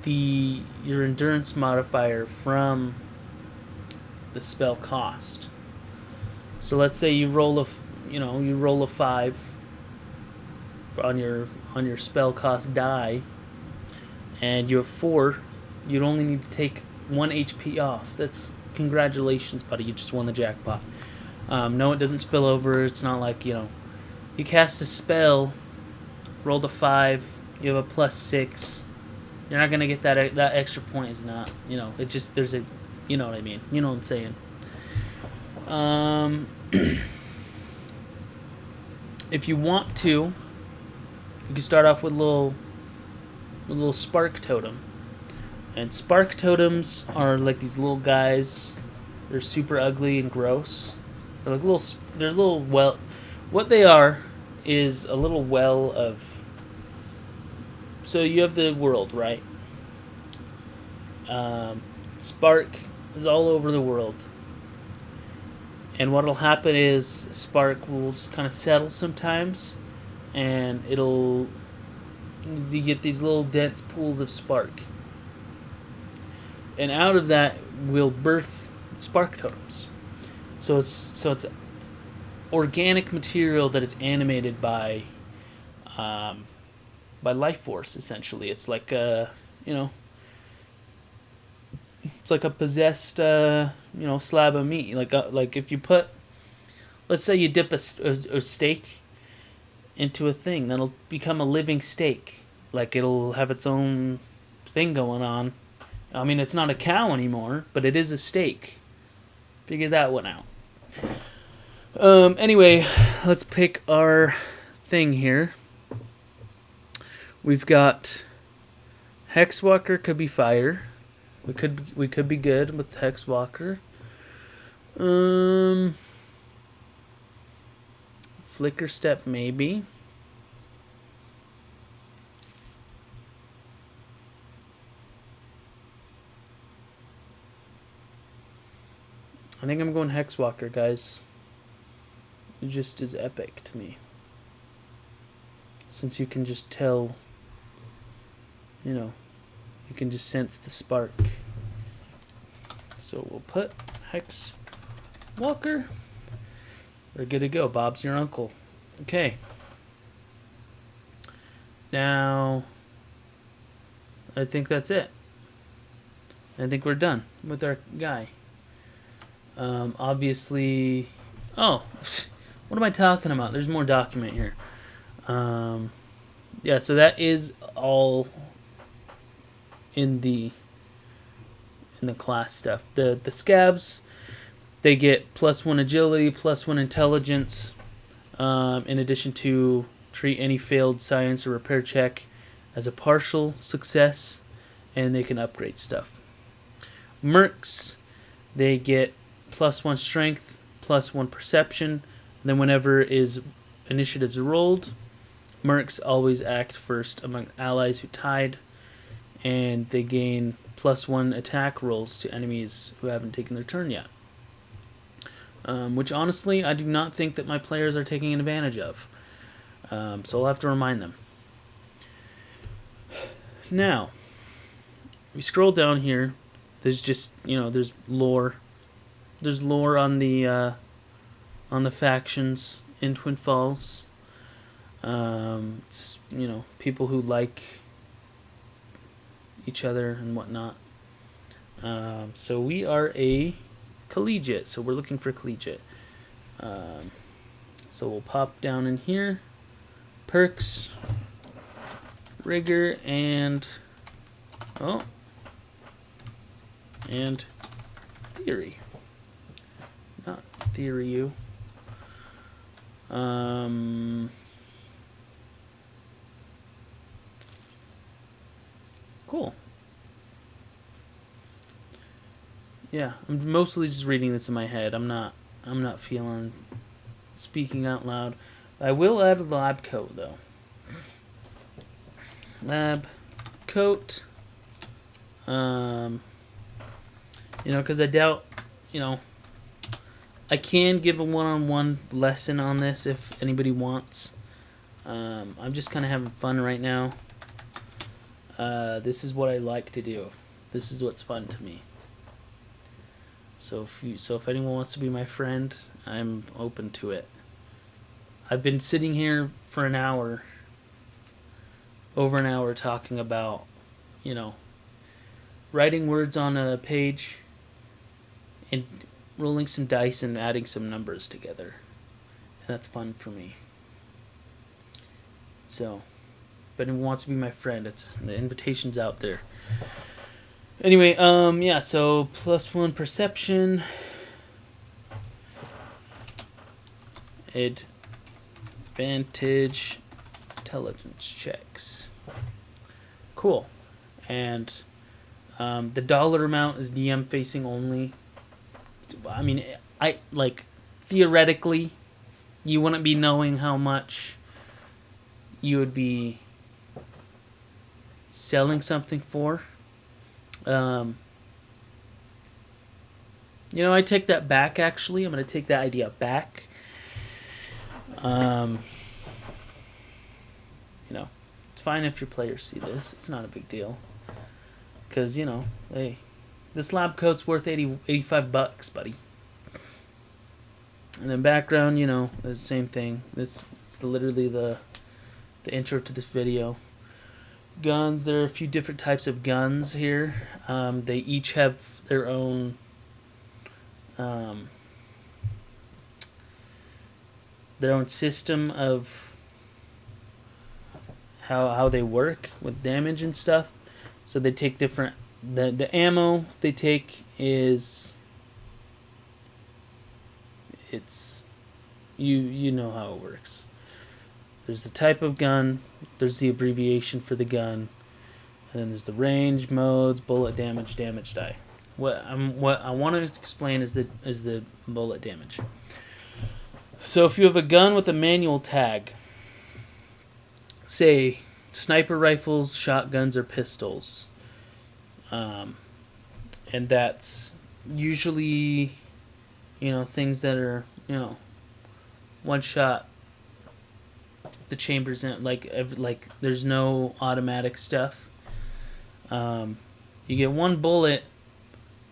your endurance modifier from the spell cost. So let's say you roll a 5 on your spell cost die, and you have 4. You'd only need to take 1 HP off. That's congratulations, buddy. You just won the jackpot. No, it doesn't spill over. It's not like you cast a spell, rolled a 5, you have a +6. You're not gonna get that extra point. Is not, it just there's a, you know what I mean. You know what I'm saying. If you want to, you can start off with a little spark totem. And spark totems are like these little guys. They're super ugly and gross. They're like little well. What they are is a little well of. So you have the world, right? Spark is all over the world. And what'll happen is spark will just kind of settle sometimes, and you get these little dense pools of spark. And out of that will birth spark totems. So it's organic material that is animated by life force. Essentially, it's like it's like a possessed slab of meat. Like if you put, let's say you dip a steak into a thing, that'll become a living steak. Like it'll have its own thing going on. I mean, it's not a cow anymore, but it is a steak. Figure that one out. Anyway, let's pick our thing here. We've got Hexwalker could be fire. We could be good with Hexwalker. Flicker Step maybe. I think I'm going Hexwalker, guys. It just is epic to me. Since you can just tell, you You can just sense the spark. So we'll put Hex Walker. We're good to go. Bob's your uncle. Okay. Now, I think that's it. I think we're done with our guy. Obviously... Oh, what am I talking about? There's more document here. Yeah, so that is all in the class stuff. The scabs, they get +1 agility, +1 intelligence, in addition to treat any failed science or repair check as a partial success, and they can upgrade stuff. Mercs, they get +1 strength, +1 perception, and then whenever initiative's rolled, Mercs always act first among allies who tied, and they gain +1 attack rolls to enemies who haven't taken their turn yet. Which honestly, I do not think that my players are taking advantage of. So I'll have to remind them. Now, we scroll down here. There's just, there's lore. There's lore on the factions in Twin Falls. It's, people who like each other and whatnot. So we are a collegiate, so we're looking for collegiate. So we'll pop down in here. Perks, rigor, and theory. Not theory, you. Cool. Yeah, I'm mostly just reading this in my head. I'm not feeling speaking out loud. I will add a lab coat, though. Lab coat. Because I doubt, I can give a one-on-one lesson on this if anybody wants. I'm just kind of having fun right now. This is what I like to do. This is what's fun to me. So if anyone wants to be my friend, I'm open to it. I've been sitting here for over an hour talking about, writing words on a page and rolling some dice and adding some numbers together. And that's fun for me. So, if anyone wants to be my friend, the invitation's out there. Anyway, yeah, so +1 perception. Advantage intelligence checks. Cool. And the dollar amount is DM facing only. I mean, theoretically, you wouldn't be knowing how much you would be selling something for. I take that back, actually. I'm going to take that idea back. It's fine if your players see this. It's not a big deal. Because, hey, this lab coat's worth $85, buddy. And then background, the same thing. It's literally the intro to this video. Guns, there are a few different types of guns here. They each have their own system of how they work with damage and stuff. So they take different. The ammo they take is you know how it works. There's the type of gun, there's the abbreviation for the gun, and then there's the range, modes, bullet damage, damage die. What I want to explain is the bullet damage. So if you have a gun with a manual tag, say sniper rifles, shotguns, or pistols, and that's usually things that are one shot. The chambers in like there's no automatic stuff. You get 1 bullet.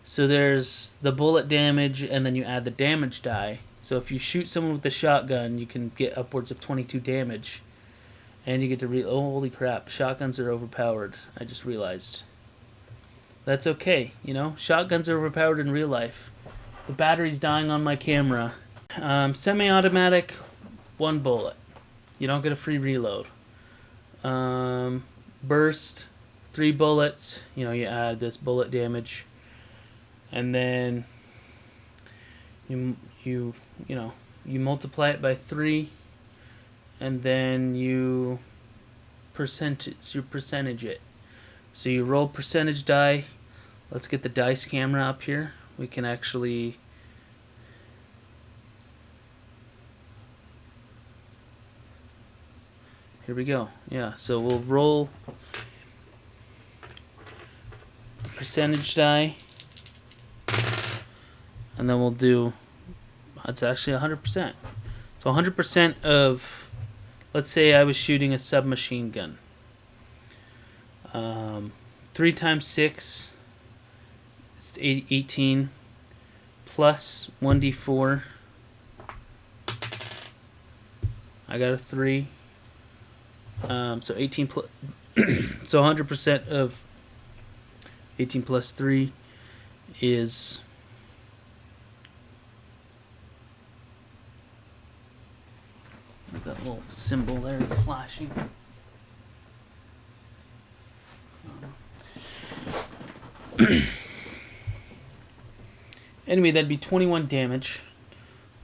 So there's the bullet damage, and then you add the damage die. So if you shoot someone with the shotgun, you can get upwards of 22 damage. And you get to oh, holy crap, shotguns are overpowered. I just realized. That's okay, you know? Shotguns are overpowered in real life. The battery's dying on my camera. Semi-automatic, 1 bullet. You don't get a free reload. Burst, 3 bullets. You know, you add this bullet damage. And then you multiply it by 3, and then you percentage it. So you roll percentage die. Let's get the dice camera up here. We can actually here we go. Yeah, so we'll roll percentage die. And then we'll do, it's actually 100%. So 100% of, let's say I was shooting a submachine gun. 3 times 6 is 18 plus 1d4. I got a 3. So 18 plus, so 100% of 18 plus 3 is that little symbol there is flashing. Anyway, that'd be 21 damage.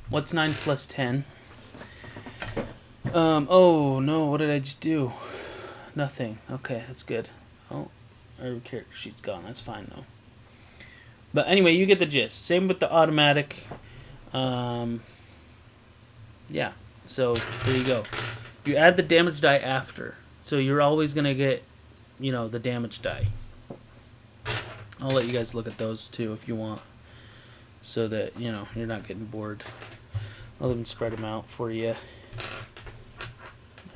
What's 9 plus 10? Oh no, what did I just do? Nothing. Okay, that's good. Oh, our character sheet's gone. That's fine though. But anyway, you get the gist. Same with the automatic. Yeah. So there you go. You add the damage die after. So you're always going to get, you know, the damage die. I'll let you guys look at those too if you want. So that, you know, you're not getting bored. I'll even spread them out for you.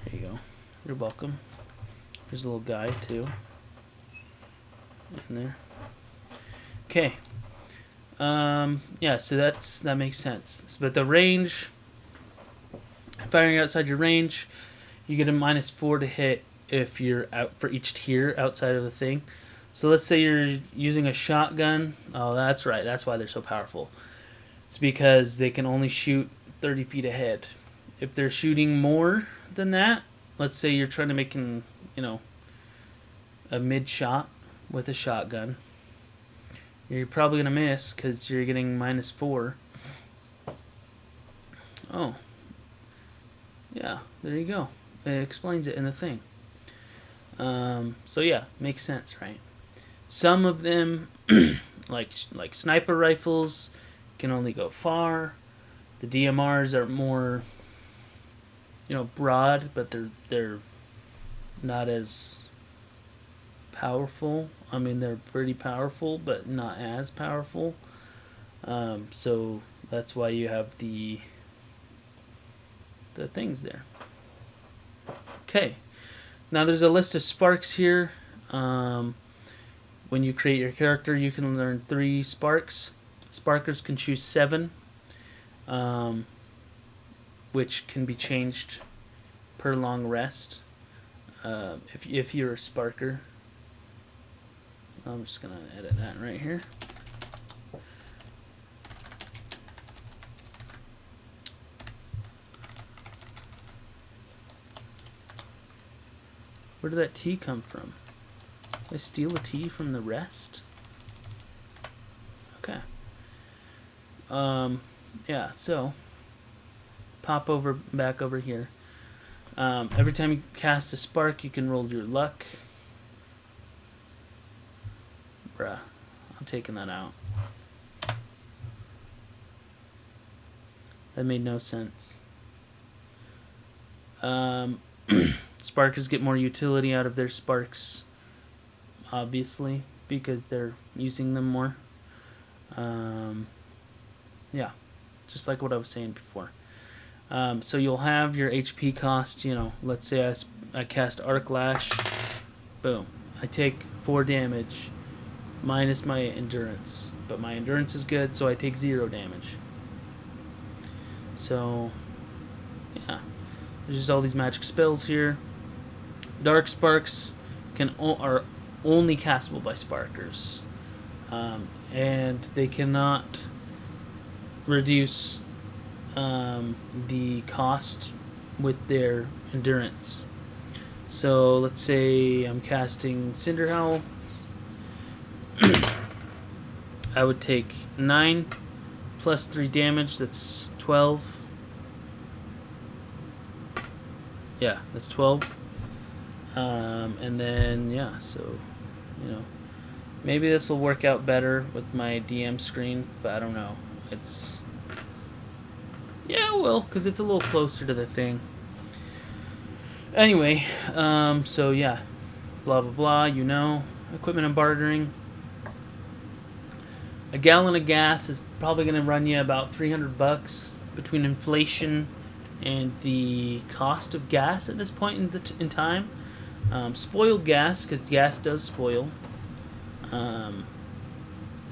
There you go. You're welcome. There's a little guy too. In there. Okay. Yeah, so that makes sense. But the range, firing outside your range, you get a -4 to hit if you're out for each tier outside of the thing. So let's say you're using a shotgun. Oh, that's right. That's why they're so powerful. It's because they can only shoot 30 feet ahead. If they're shooting more than that, let's say you're trying to make an, you know, a mid shot with a shotgun, you're probably going to miss because you're getting -4. Oh. Yeah, there you go. It explains it in the thing. So yeah, makes sense, right? Some of them, like sniper rifles, can only go far. The DMRs are more, you know, broad, but they're not as powerful. I mean, they're pretty powerful, but not as powerful. So that's why you have the things there. Okay, now there's a list of sparks here. When you create your character, you can learn 3 sparks. Sparkers can choose 7, which can be changed per long rest. If you're a sparker, I'm just gonna edit that right here. Where did that tea come from? Did I steal a tea from the rest? Okay. Yeah, so pop back over here. Every time you cast a spark, you can roll your luck. Bruh, I'm taking that out. That made no sense. Sparkers get more utility out of their sparks, obviously, because they're using them more. Yeah, just like what I was saying before. So you'll have your HP cost, you know, let's say I cast Arc Lash, boom, I take 4 damage minus my endurance. But my endurance is good, so I take 0 damage. So, yeah. There's just all these magic spells here. Dark Sparks are only castable by Sparkers. And they cannot reduce the cost with their endurance. So let's say I'm casting Cinder Howl. I would take 9 plus 3 damage, that's 12. Yeah, that's 12. And then, yeah, so, you know, maybe this will work out better with my DM screen, but I don't know. It's, yeah, it will, because it's a little closer to the thing. Anyway, so yeah, blah, blah, blah, you know, equipment and bartering. A gallon of gas is probably going to run you about $300 between inflation and the cost of gas at this point in time. Spoiled gas, because gas does spoil,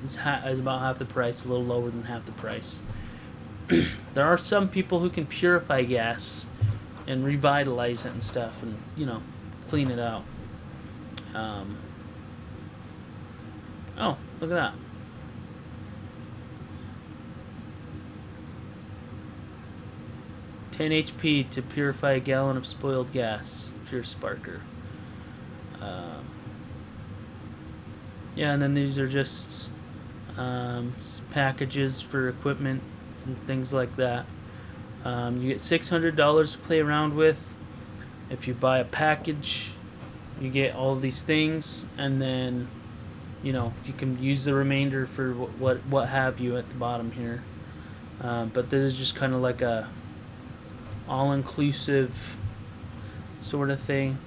is about half the price, a little lower than half the price. There are some people who can purify gas and revitalize it and stuff, and, you know, clean it out. Oh, look at that. $10 HP to purify a gallon of spoiled gas if you're a Sparker. Yeah, and then these are just packages for equipment and things like that. You get $600 to play around with. If you buy a package, you get all of these things, and then, you know, you can use the remainder for what have you at the bottom here. But this is just kind of like a all-inclusive sort of thing.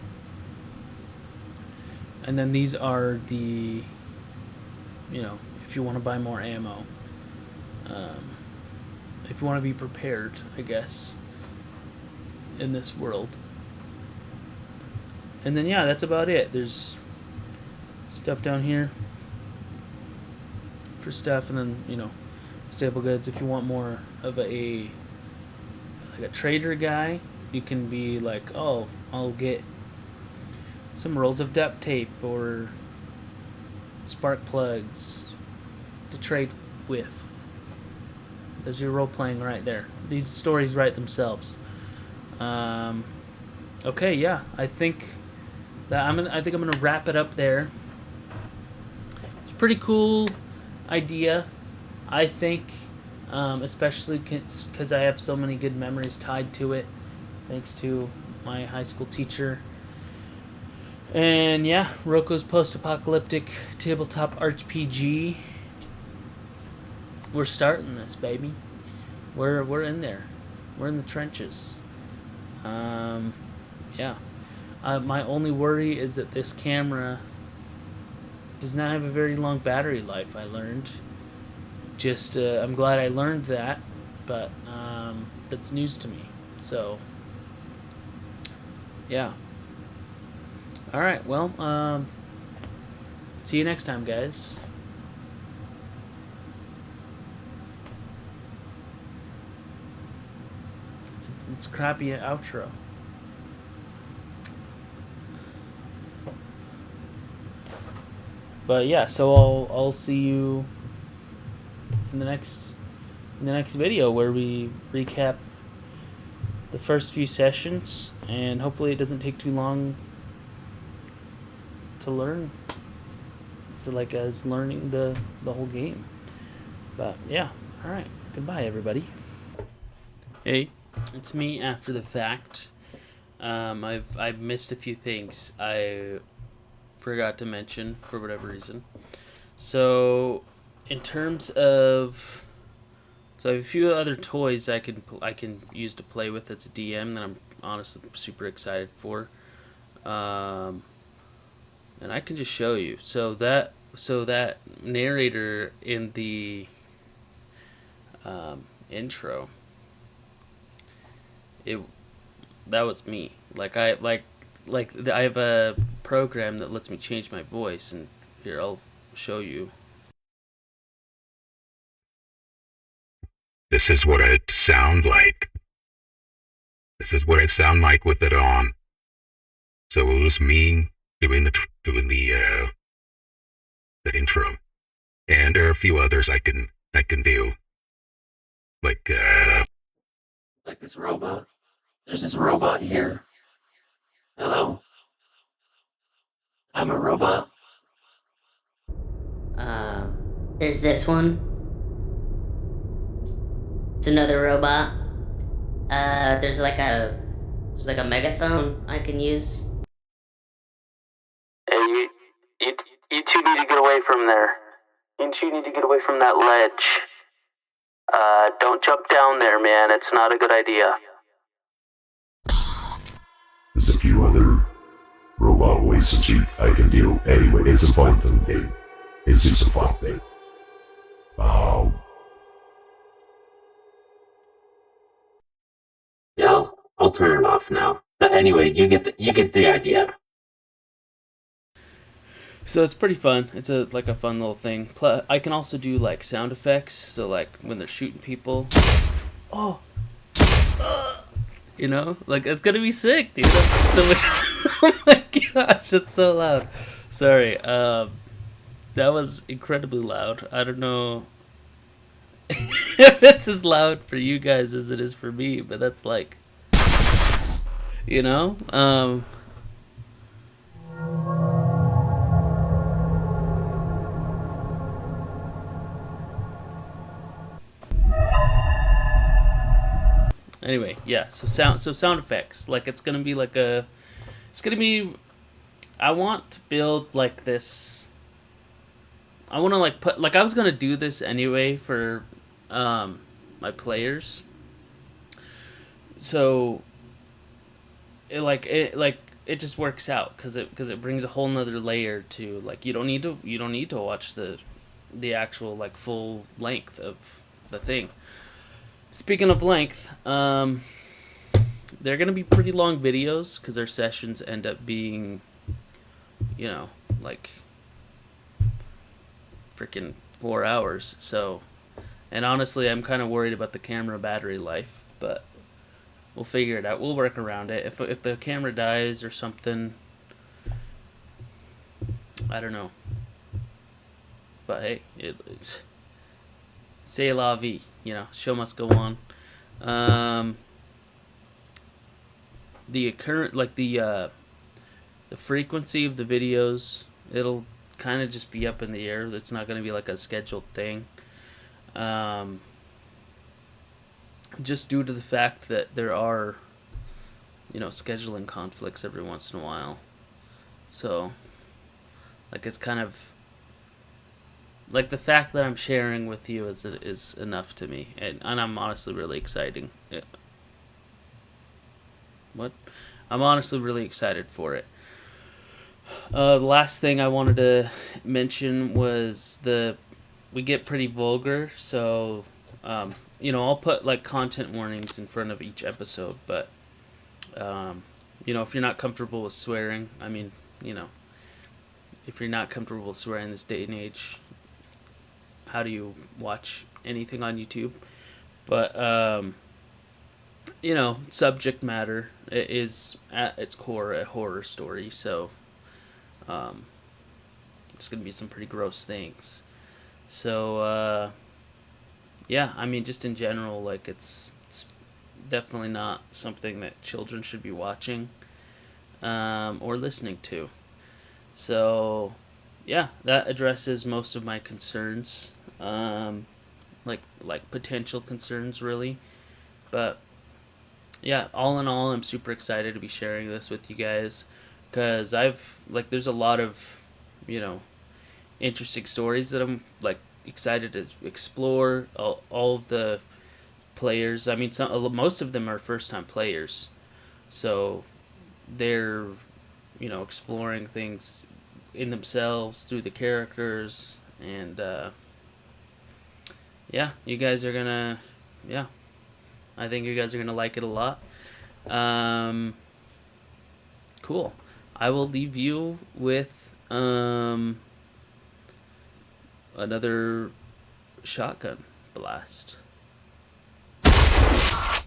And then these are the, you know, if you want to buy more ammo. If you want to be prepared, I guess, in this world. And then, yeah, that's about it. There's stuff down here for stuff, and then, you know, staple goods. If you want more of a trader guy, you can be like, oh, I'll get some rolls of duct tape or spark plugs to trade with. There's your role playing right there. These stories write themselves. Okay, yeah, I think I'm gonna wrap it up there. It's a pretty cool idea, I think, especially because I have so many good memories tied to it, thanks to my high school teacher. And yeah, Roko's Post-Apocalyptic Tabletop RPG. We're starting this, baby. We're in there. We're in the trenches. Yeah. My only worry is that this camera does not have a very long battery life, I learned. Just, I'm glad I learned that, but that's news to me. So, yeah. Alright, well, see you next time, guys. It's a crappy outro. But yeah, so I'll see you in the next video where we recap the first few sessions, and hopefully it doesn't take too long to learn. So like as learning the whole game. But yeah, all right. Goodbye, everybody. Hey, it's me after the fact. I've missed a few things I forgot to mention for whatever reason. So, in terms of, so I have a few other toys I can use to play with as a DM that I'm honestly super excited for. And I can just show you. So that narrator in the intro, that was me. I have a program that lets me change my voice, and here I'll show you. This is what I'd sound like. This is what I'd sound like with it on. So it was me doing the intro, and there are a few others I can do, like this robot. There's this robot here. Hello, I'm a robot. There's this one. It's another robot. There's like a megaphone I can use. Hey, you two need to get away from there. You two need to get away from that ledge. Don't jump down there, man. It's not a good idea. There's a few other robot voices I can do. Anyway, it's a fun thing. It's just a fun thing. Yeah, I'll turn it off now. But anyway, you get the idea. So it's pretty fun. It's a fun little thing. Plus, I can also do like sound effects. So like when they're shooting people, you know, like it's gonna be sick, dude. That's so much. Oh my gosh, that's so loud. Sorry. That was incredibly loud. I don't know if it's as loud for you guys as it is for me, but that's like, you know, anyway, yeah. So sound effects. Like it's gonna be I want to build like this. I want to I was gonna do this anyway for my players. So it just works out because it brings a whole nother layer to like you don't need to watch the actual like full length of the thing. Speaking of length, they're gonna be pretty long videos because their sessions end up being, you know, like freaking 4 hours. So, and honestly, I'm kind of worried about the camera battery life, but we'll figure it out. We'll work around it. If the camera dies or something, I don't know. But hey, c'est la vie, you know. Show must go on. The frequency of the videos, it'll kind of just be up in the air. It's not going to be like a scheduled thing. Just due to the fact that there are, you know, scheduling conflicts every once in a while. So, like, it's kind of like the fact that I'm sharing with you is enough to me, and I'm honestly really excited. What? I'm honestly really excited for it. The last thing I wanted to mention was we get pretty vulgar, so you know, I'll put like content warnings in front of each episode, but you know, if you're not comfortable with swearing, I mean, you know, if you're not comfortable with swearing in this day and age, how do you watch anything on YouTube? But you know, subject matter is at its core a horror story, so there's gonna be some pretty gross things. So yeah, I mean, just in general, like it's definitely not something that children should be watching or listening to. So yeah, that addresses most of my concerns, like potential concerns, really. But yeah, all in all, I'm super excited to be sharing this with you guys because there's a lot of, you know, interesting stories that I'm like excited to explore. All of the players, I mean, most of them are first time players, so they're, you know, exploring things in themselves through the characters, and yeah, you guys are gonna, yeah, I think you guys are gonna like it a lot. Cool. I will leave you with another shotgun blast.